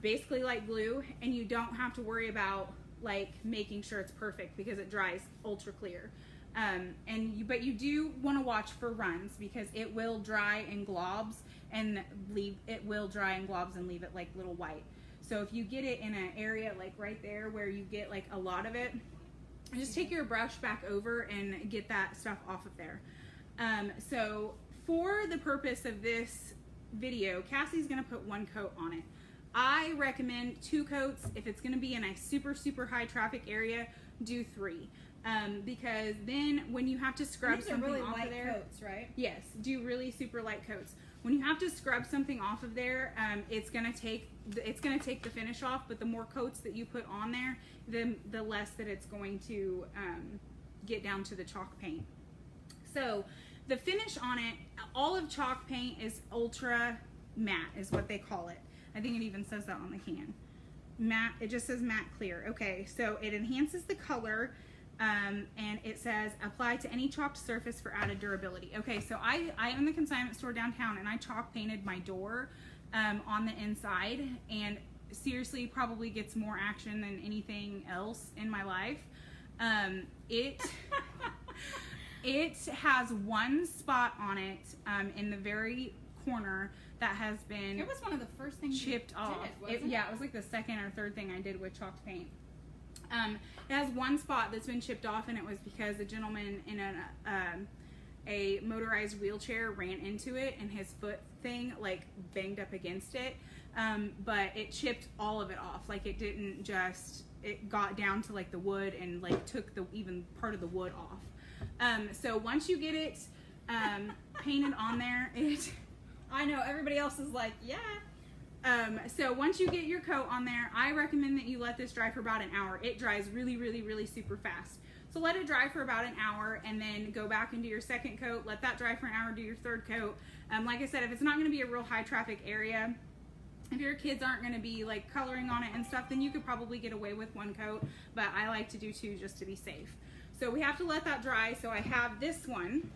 basically like glue, and you don't have to worry about like making sure it's perfect because it dries ultra clear. But you do want to watch for runs because it will dry in globs and leave it like little white. So if you get it in an area like right there where you get like a lot of it, just take your brush back over and get that stuff off of there. So for the purpose of this video, Cassie's gonna put 1 coat on it. I recommend 2 coats. If it's gonna be in a super, super high traffic area, do 3. Because then when you have to scrub something really off light of there, coats, right? Yes, do really super light coats. When you have to scrub something off of there, it's gonna take the finish off. But the more coats that you put on there, the less that it's going to get down to the chalk paint. So the finish on it, all of chalk paint is ultra matte, is what they call it. I think it even says that on the can. Matte. It just says matte clear. Okay, so it enhances the color. And it says apply to any chalked surface for added durability. Okay, so I own the consignment store downtown, and I chalk painted my door on the inside, and seriously probably gets more action than anything else in my life. It has 1 spot on it in the very corner that has been, it was one of the first things chipped off. Yeah, it was like the second or third thing I did with chalked paint. It has 1 spot that's been chipped off, and it was because a gentleman in a motorized wheelchair ran into it, and his foot thing like banged up against it. But it chipped all of it off. Like, it didn't just, it got down to like the wood and like took the even part of the wood off. So once you get it painted on there, I know everybody else is like, yeah. So once you get your coat on there, I recommend that you let this dry for about an hour. It dries really, really, really super fast. So let it dry for about an hour, and then go back and do your 2nd coat. Let that dry for an hour, do your 3rd coat. Like I said, if it's not going to be a real high traffic area, if your kids aren't going to be like coloring on it and stuff, then you could probably get away with 1 coat, but I like to do 2 just to be safe. So we have to let that dry. So I have this one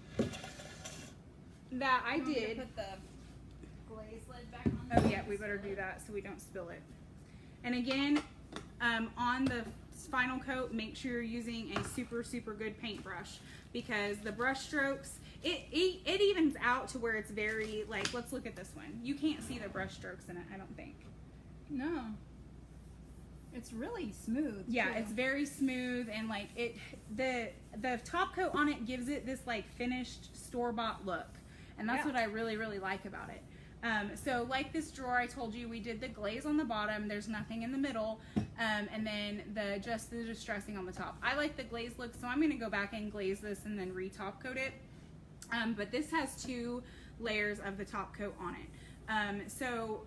that I did. Put the glaze lid back on. Oh yeah, we better do that so we don't spill it. And again, on the final coat, make sure you're using a super, super good paintbrush, because the brush strokes, it evens out to where it's very, like, let's look at this one. You can't see the brush strokes in it, I don't think. No. It's really smooth. Yeah, too. it's very smooth, and like the top coat on it gives it this like finished store-bought look, and that's what I really, really like about it. So like this drawer I told you, we did the glaze on the bottom, there's nothing in the middle, and then the distressing on the top. I like the glaze look, so I'm going to go back and glaze this and then re-top coat it. But this has 2 layers of the top coat on it. So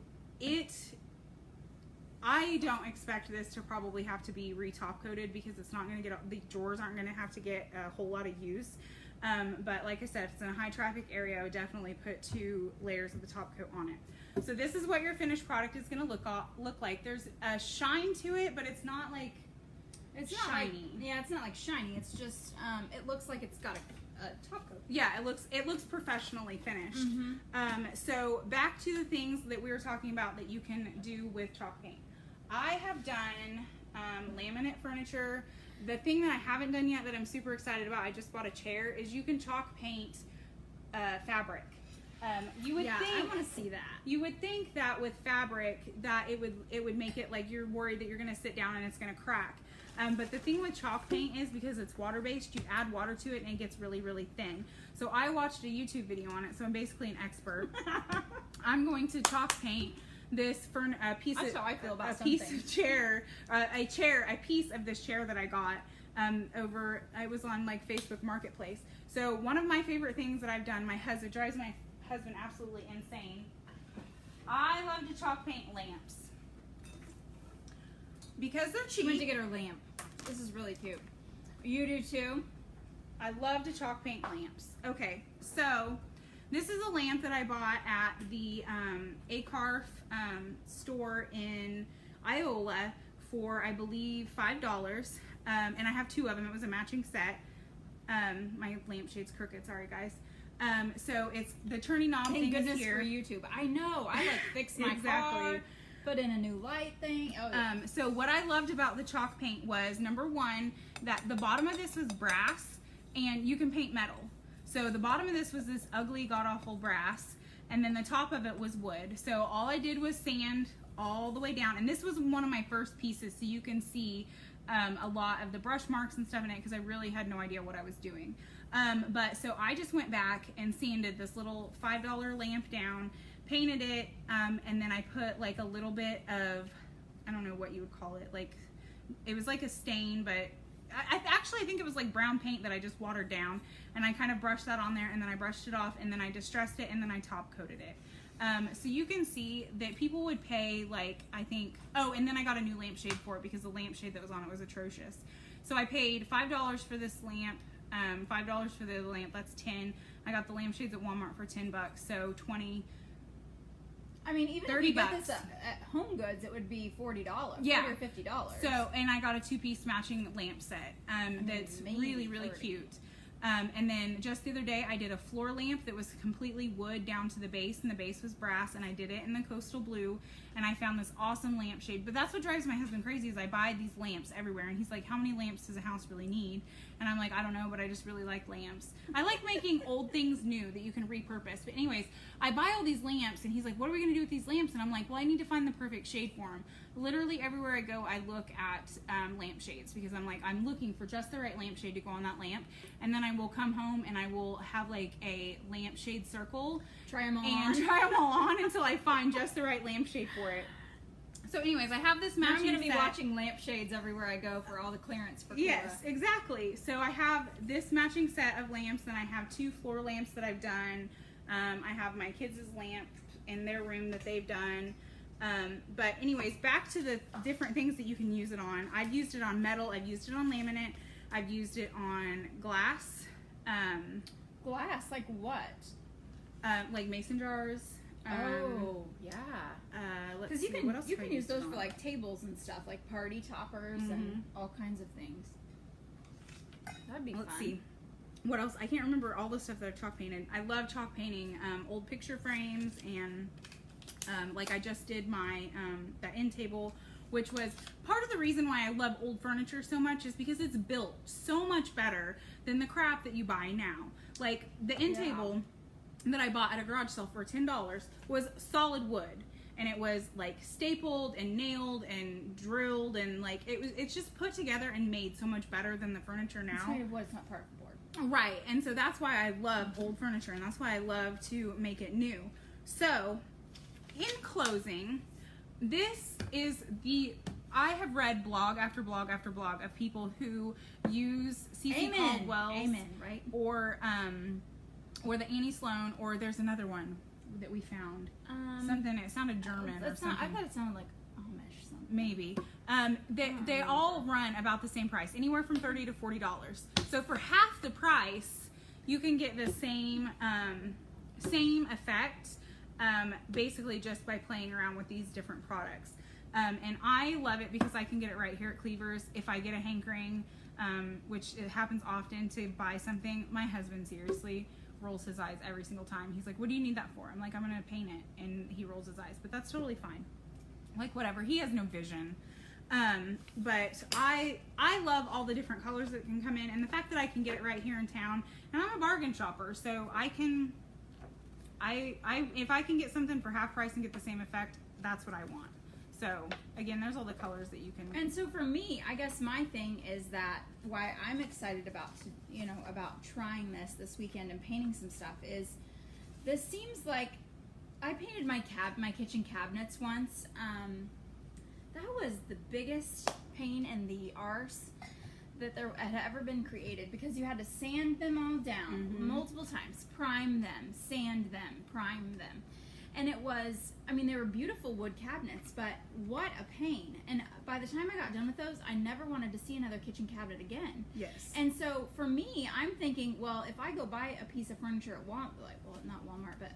I don't expect this to probably have to be re-top coated, because it's not going to get, the drawers aren't going to have to get a whole lot of use. But like I said, if it's in a high traffic area, I would definitely put 2 layers of the top coat on it. So this is what your finished product is going to look like. There's a shine to it, but it's not like it's shiny. It's not like shiny. It's just it looks like it's got a top coat. Yeah, it looks professionally finished. So back to the things that we were talking about that you can do with chalk paint. I have done laminate furniture. The thing that I haven't done yet that I'm super excited about, I just bought a chair, is you can chalk paint fabric. You would think, I want to see that. You would think that with fabric that it would make it like you're worried that you're going to sit down and it's going to crack. But the thing with chalk paint is because it's water-based, you add water to it and it gets really, really thin. So I watched a YouTube video on it, so I'm basically an expert. I'm going to chalk paint this a piece That's of how I feel about a piece of chair, a piece of this chair that I got I was on like Facebook Marketplace. So one of my favorite things that I've done, it drives my husband absolutely insane. I love to chalk paint lamps because they're cheap. We went to get her lamp. This is really cute. You do too? I love to chalk paint lamps. Okay, so this is a lamp that I bought at the Acarf store in Iola for, I believe, $5. And I have 2 of them. It was a matching set. My lampshade's crooked. Sorry, guys. So it's the turning knob Thank thing goodness is here. for YouTube. I know. I like fix my car, put in a new light thing. Oh, yeah. So what I loved about the chalk paint was, number one, that the bottom of this was brass, and you can paint metal. So the bottom of this was this ugly, god-awful brass, and then the top of it was wood. So all I did was sand all the way down, and this was one of my first pieces, so you can see a lot of the brush marks and stuff in it because I really had no idea what I was doing. But so I just went back and sanded this little $5 lamp down, painted it, and then I put like a little bit of, I don't know what you would call it, like it was like a stain, but I think it was like brown paint that I just watered down, and I kind of brushed that on there, and then I brushed it off, and then I distressed it, and then I top coated it. So you can see that people would pay like, I think, oh, and then I got a new lampshade for it because the lampshade that was on it was atrocious. So I paid $5 for this lamp, $5 for the lamp, that's 10. I got the lampshades at Walmart for $10, so 20. I mean, even if you got this at Home Goods, it would be $40, yeah, $40 or $50. So, and I got a 2-piece matching lamp set that's really, really 30. cute. And then just the other day, I did a floor lamp that was completely wood down to the base, and the base was brass, and I did it in the coastal blue, and I found this awesome lampshade. But that's what drives my husband crazy is I buy these lamps everywhere, and he's like, how many lamps does a house really need? And I'm like, I don't know, but I just really like lamps. I like making old things new that you can repurpose. But anyways, I buy all these lamps, and he's like, what are we going to do with these lamps? And I'm like, well, I need to find the perfect shade for them. Literally everywhere I go, I look at lampshades because I'm like, I'm looking for just the right lampshade to go on that lamp. And then I will come home and I will have like a lampshade circle. Try them all on until I find just the right lampshade for it. So anyways, I have this matching I'm going to be set. watching lampshades everywhere I go for all the clearance for Kora. Yes, exactly. So I have this matching set of lamps, and I have 2 floor lamps that I've done. I have my kids' lamp in their room that they've done. But anyways, back to the different things that you can use it on. I've used it on metal. I've used it on laminate. I've used it on glass. Glass? Like what? Like mason jars. Oh, yeah. Let's see. Because What else you have I can use used it those on? for like tables and stuff, like party toppers and all kinds of things. That'd be fun. Let's see. What else? I can't remember all the stuff that I've chalk painted. I love chalk painting old picture frames, and like I just did my that end table, which was part of the reason why I love old furniture so much is because it's built so much better than the crap that you buy now. Like the end table that I bought at a garage sale for $10 was solid wood, and it was like stapled and nailed and drilled, and like it's just put together and made so much better than the furniture now. It's made of wood, it's not part of the board. Right, and so that's why I love old furniture, and that's why I love to make it new. So, in closing, this is I have read blog after blog after blog of people who use C.C. Caldwell's, right? Or the Annie Sloan, or there's another one that we found. Something, it sounded German or something. I thought it sounded like Amish something. Maybe. They all run about the same price, anywhere from $30 to $40. So for half the price, you can get the same effect, basically just by playing around with these different products. And I love it because I can get it right here at Cleaver's. If I get a hankering, which it happens often, to buy something, my husband seriously rolls his eyes every single time. He's like, what do you need that for? I'm like, I'm gonna paint it. And he rolls his eyes, but that's totally fine. Like, whatever, he has no vision. But I love all the different colors that can come in, and the fact that I can get it right here in town. And I'm a bargain shopper, so if I can get something for half price and get the same effect, that's what I want. So again, there's all the colors that you can. And so for me, I guess my thing is that why I'm excited about about trying this weekend and painting some stuff is this seems like I painted my kitchen cabinets once. That was the biggest pain in the arse that there had ever been created, because you had to sand them all down multiple times, prime them, sand them, prime them. And it was, I mean, they were beautiful wood cabinets, but what a pain. And by the time I got done with those, I never wanted to see another kitchen cabinet again. Yes. And so for me, I'm thinking, well, if I go buy a piece of furniture at Walmart, not Walmart, but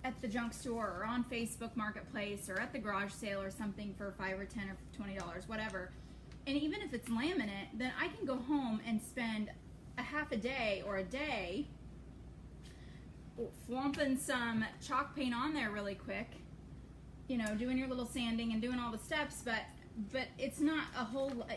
at the junk store or on Facebook Marketplace or at the garage sale or something for $5 or $10 or $20, whatever, and even if it's laminate, then I can go home and spend a half a day or a day flumping some chalk paint on there really quick, doing your little sanding and doing all the steps, but it's not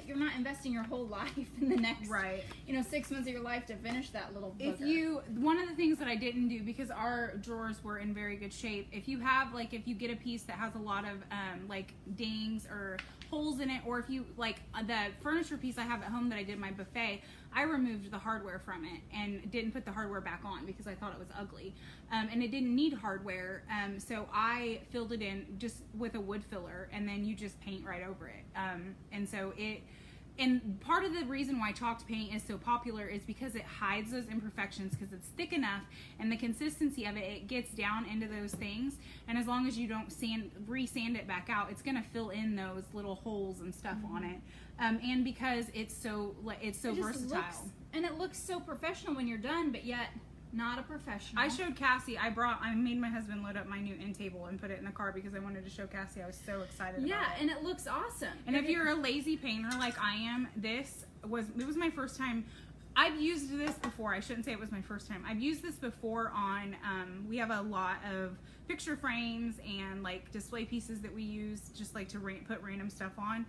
you're not investing your whole life in the next 6 months of your life to finish that little booger. One of the things that I didn't do, because our drawers were in very good shape, if you get a piece that has a lot of dings or holes in it, or if you the furniture piece I have at home that I did my buffet, I removed the hardware from it and didn't put the hardware back on because I thought it was ugly, and it didn't need hardware, so I filled it in just with a wood filler, and then you just paint right over it, and part of the reason why chalked paint is so popular is because it hides those imperfections, because it's thick enough, and the consistency of it gets down into those things, and as long as you don't re-sand it back out, it's going to fill in those little holes and stuff on it, and because it's so versatile. And it looks so professional when you're done, but yet not a professional. I showed Cassie, I made my husband load up my new end table and put it in the car because I wanted to show Cassie. I was so excited about it. Yeah, and it looks awesome. And if you're a lazy painter like I am, it was my first time. I've used this before. I shouldn't say it was my first time. I've used this before on, we have a lot of picture frames and display pieces that we use just to put random stuff on.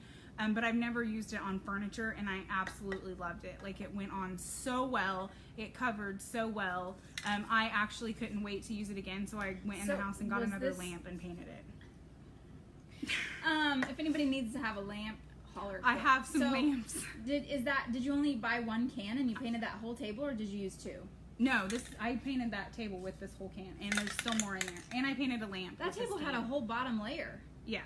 But I've never used it on furniture, and I absolutely loved it. It went on so well. It covered so well. I actually couldn't wait to use it again, so I went in the house and got another lamp and painted it. If anybody needs to have a lamp, holler. I have some lamps. Did you only buy one can and you painted that whole table, or did you use two? No, I painted that table with this whole can, and there's still more in there. And I painted a lamp. That table had a whole bottom layer. Yeah.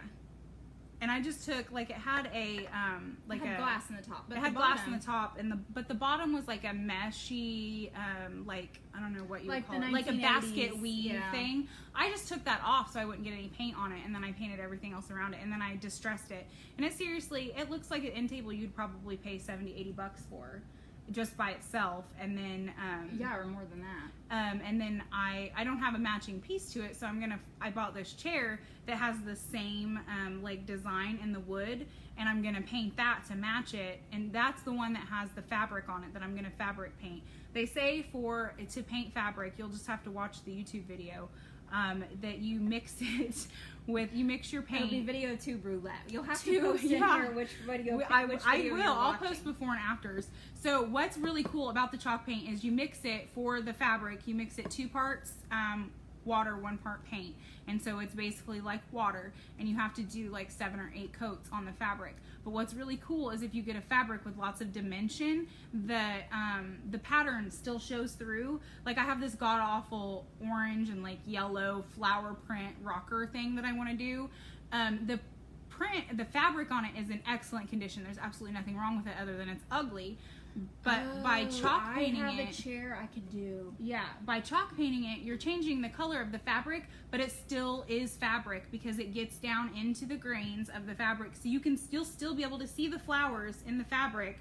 And I just took it had a it had glass in the top. But it had glass in the top, but the bottom was a meshy I don't know what you would call it, a basket weave thing. I just took that off so I wouldn't get any paint on it, and then I painted everything else around it, and then I distressed it. And it looks like an end table you'd probably pay $70-$80 for, just by itself, and then or more than that. And then I don't have a matching piece to it, so I bought this chair that has the same design in the wood, and I'm gonna paint that to match it, and that's the one that has the fabric on it that I'm gonna fabric paint. They say to paint fabric, you'll just have to watch the YouTube video, that you mix your paint. It'll be video 2 roulette. You'll have to post in here which video. I will. I'll post before and afters. So what's really cool about the chalk paint is you mix it for the fabric. You mix it 2 parts water, 1 part paint, and so it's basically like water, and you have to do 7 or 8 coats on the fabric. But what's really cool is if you get a fabric with lots of dimension, the pattern still shows through. I have this god awful orange and yellow flower print rocker thing that I want to do. The fabric on it is in excellent condition. There's absolutely nothing wrong with it other than it's ugly. But by chalk painting I have a chair I could do. Yeah, by chalk painting it, you're changing the color of the fabric, but it still is fabric because it gets down into the grains of the fabric. So you'll still be able to see the flowers in the fabric,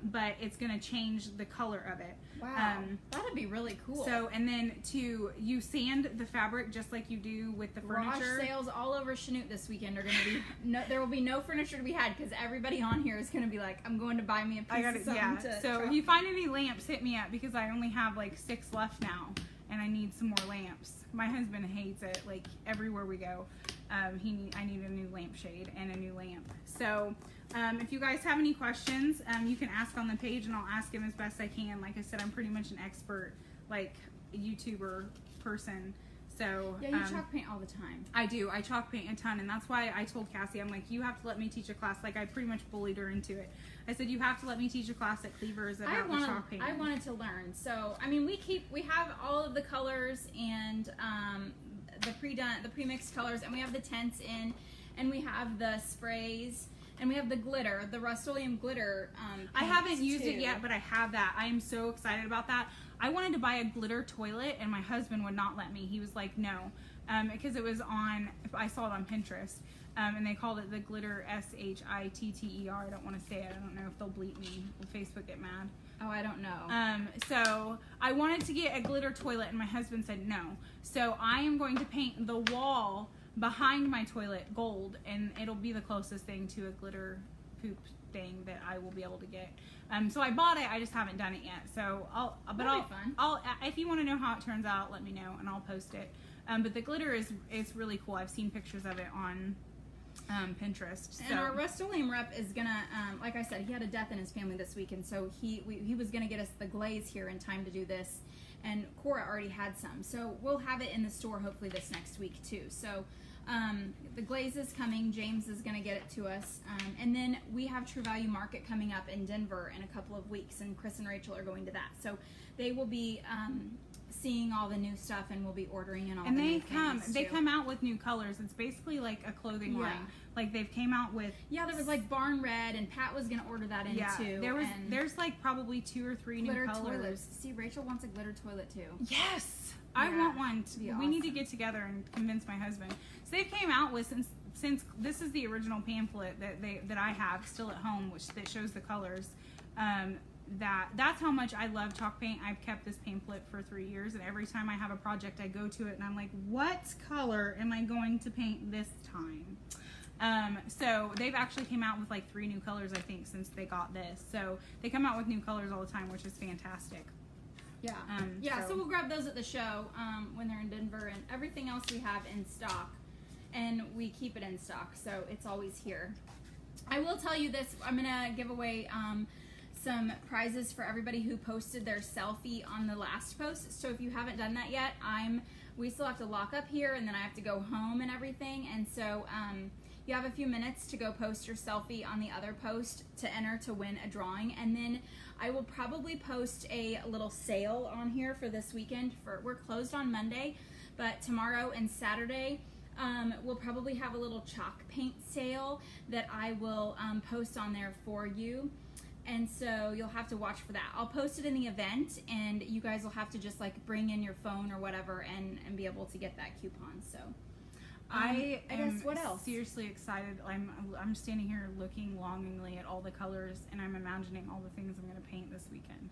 but it's going to change the color of it. Wow, that'd be really cool. So, and then you sand the fabric just like you do with the furniture. Garage sales all over Chanute this weekend are going to be, there will be no furniture to be had because everybody on here is going to be like, I'm going to buy me a piece of something to So chop. if you find any lamps, hit me up because I only have like 6 left now and I need some more lamps. My husband hates it, like everywhere we go. I need a new lampshade and a new lamp. So if you guys have any questions, you can ask on the page and I'll ask him as best I can. Like I said, I'm pretty much an expert, like YouTuber person. So yeah, you chalk paint all the time. I do. I chalk paint a ton, and that's why I told Cassie, I'm like, you have to let me teach a class. Like I pretty much bullied her into it. I said, you have to let me teach a class at Cleaver's about the chalk paint. I wanted to learn. So I mean, we have all of the colors and the pre-mixed colors, and we have the tints in, and we have the sprays. And we have the glitter, the Rust-Oleum glitter. I haven't used it yet, but I have that. I am so excited about that. I wanted to buy a glitter toilet, and my husband would not let me. He was like, no, because it was I saw it on Pinterest, and they called it the glitter SHITTER. I don't want to say it. I don't know if they'll bleep me. Will Facebook get mad? Oh, I don't know. So I wanted to get a glitter toilet, and my husband said no. So I am going to paint the wall behind my toilet gold, and it'll be the closest thing to a glitter poop thing that I will be able to get. So I bought it, I just haven't done it yet. So I'll if you want to know how it turns out, let me know and I'll post it. But the glitter is really cool. I've seen pictures of it on Pinterest. So. And our Rust-Oleum rep is gonna, like I said, he had a death in his family this week, and so he was gonna get us the glaze here in time to do this. And Kora already had some, so we'll have it in the store hopefully this next week too. So the glaze is coming. James is going to get it to us, and then we have True Value Market coming up in Denver in a couple of weeks, and Chris and Rachel are going to that, so they will be seeing all the new stuff, and we'll be ordering and all. And they come out with new colors. It's basically like a clothing line. Like they've came out with there was like Barn Red, and Pat was going to order that in too. There's like probably 2 or 3 new colors. Toilets. See, Rachel wants a glitter toilet too. Yes. I want one. We need to get together and convince my husband. So they came out with, since this is the original pamphlet that I have still at home, that shows the colors. That's how much I love chalk paint. I've kept this pamphlet for 3 years, and every time I have a project, I go to it and I'm like, what color am I going to paint this time? So they've actually came out with like 3 new colors, I think, since they got this. So they come out with new colors all the time, which is fantastic. So we'll grab those at the show when they're in Denver, and everything else we have in stock, and we keep it in stock, so it's always here. I will tell you this, I'm gonna give away some prizes for everybody who posted their selfie on the last post. So if you haven't done that yet, we still have to lock up here, and then I have to go home and everything, and so you have a few minutes to go post your selfie on the other post to enter to win a drawing, and then I will probably post a little sale on here for this weekend. We're closed on Monday, but tomorrow and Saturday we'll probably have a little chalk paint sale that I will post on there for you, and so you'll have to watch for that. I'll post it in the event, and you guys will have to just like bring in your phone or whatever and be able to get that coupon. So I guess what else? Seriously excited. I'm standing here looking longingly at all the colors, and I'm imagining all the things I'm going to paint this weekend.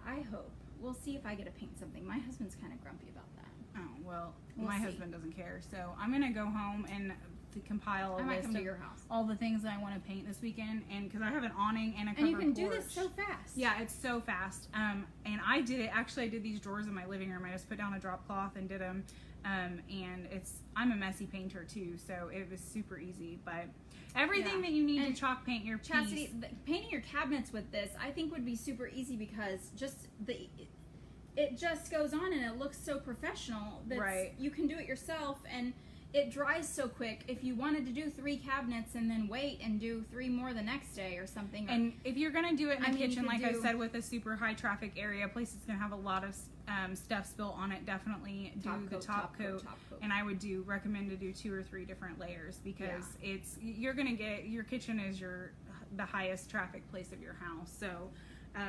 I hope. We'll see if I get to paint something. My husband's kind of grumpy about that. Oh, well, my husband doesn't care. So I'm going to go home and compile a list of all the things that I want to paint this weekend, and because I have an awning and a covered porch. And you can do this so fast. Yeah, it's so fast. And I did it. Actually, I did these drawers in my living room. I just put down a drop cloth and did them. And I'm a messy painter too, so it was super easy. But everything that you need to chalk paint your piece. Chastity, painting your cabinets with this, I think would be super easy because it just goes on and it looks so professional that you can do it yourself, and it dries so quick. If you wanted to do 3 cabinets and then wait and do 3 more the next day or something. And if you're going to do it in the kitchen, like I said, with a super high traffic area, a place that's going to have a lot of stuff spill on it, definitely do the top coat. And I would recommend to do 2 or 3 different layers, because you're going to get, your kitchen is the highest traffic place of your house. So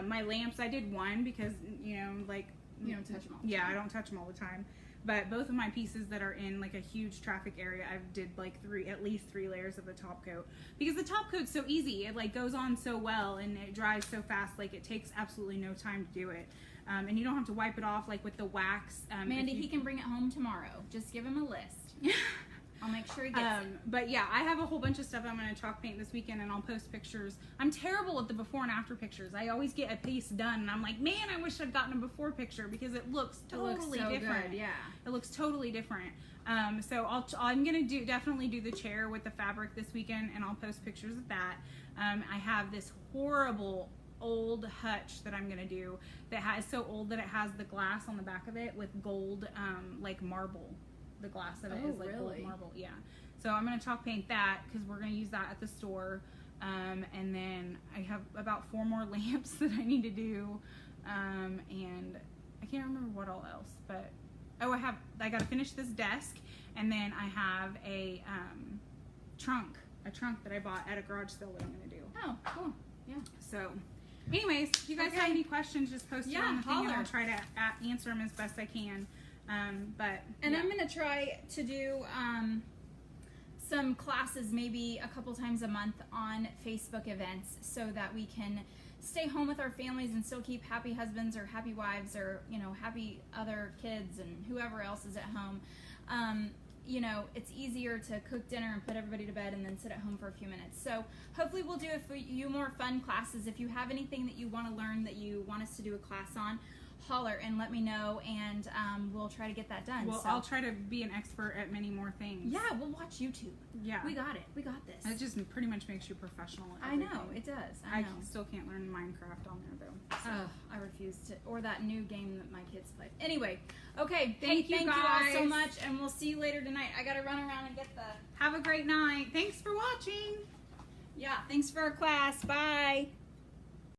my lamps, I did 1 because, you don't touch them all the time. I don't touch them all the time. But both of my pieces that are in like a huge traffic area, I've did like at least three layers of the top coat, because the top coat's so easy. It like goes on so well and it dries so fast. Like it takes absolutely no time to do it. And you don't have to wipe it off like with the wax. Mandy, he can bring it home tomorrow. Just give him a list. I'll make sure he gets it. But yeah, I have a whole bunch of stuff I'm going to chalk paint this weekend, and I'll post pictures. I'm terrible at the before and after pictures. I always get a piece done, and I'm like, man, I wish I'd gotten a before picture, because it looks totally different. Good, yeah. It looks totally different. So I'm going to definitely do the chair with the fabric this weekend, and I'll post pictures of that. I have this horrible old hutch that I'm going to do that is so old that it has the glass on the back of it with gold, like marble. The glass of it is like gold marble. Yeah. So I'm going to chalk paint that, because we're going to use that at the store. And then I have about 4 more lamps that I need to do. And I can't remember what all else, but I got to finish this desk, and then I have a trunk that I bought at a garage sale that I'm going to do. Oh, cool. Yeah. So anyways, if you guys have any questions, just post it on the thing, and I'll try to answer them as best I can. I'm gonna try to do some classes maybe a couple times a month on Facebook events, so that we can stay home with our families and still keep happy husbands or happy wives, or happy other kids and whoever else is at home. It's easier to cook dinner and put everybody to bed and then sit at home for a few minutes. So hopefully we'll do a few more fun classes. If you have anything that you want to learn that you want us to do a class on, holler and let me know, and we'll try to get that done. Well, I'll try to be an expert at many more things. Yeah, we'll watch YouTube. Yeah. We got it. We got this. It just pretty much makes you professional at everything. I know, it does. I still can't learn Minecraft on there, though. So. I refuse to. Or that new game that my kids play. Anyway, okay. Thank you guys. All so much, and we'll see you later tonight. I got to run around and get the... Have a great night. Thanks for watching. Yeah, thanks for our class. Bye.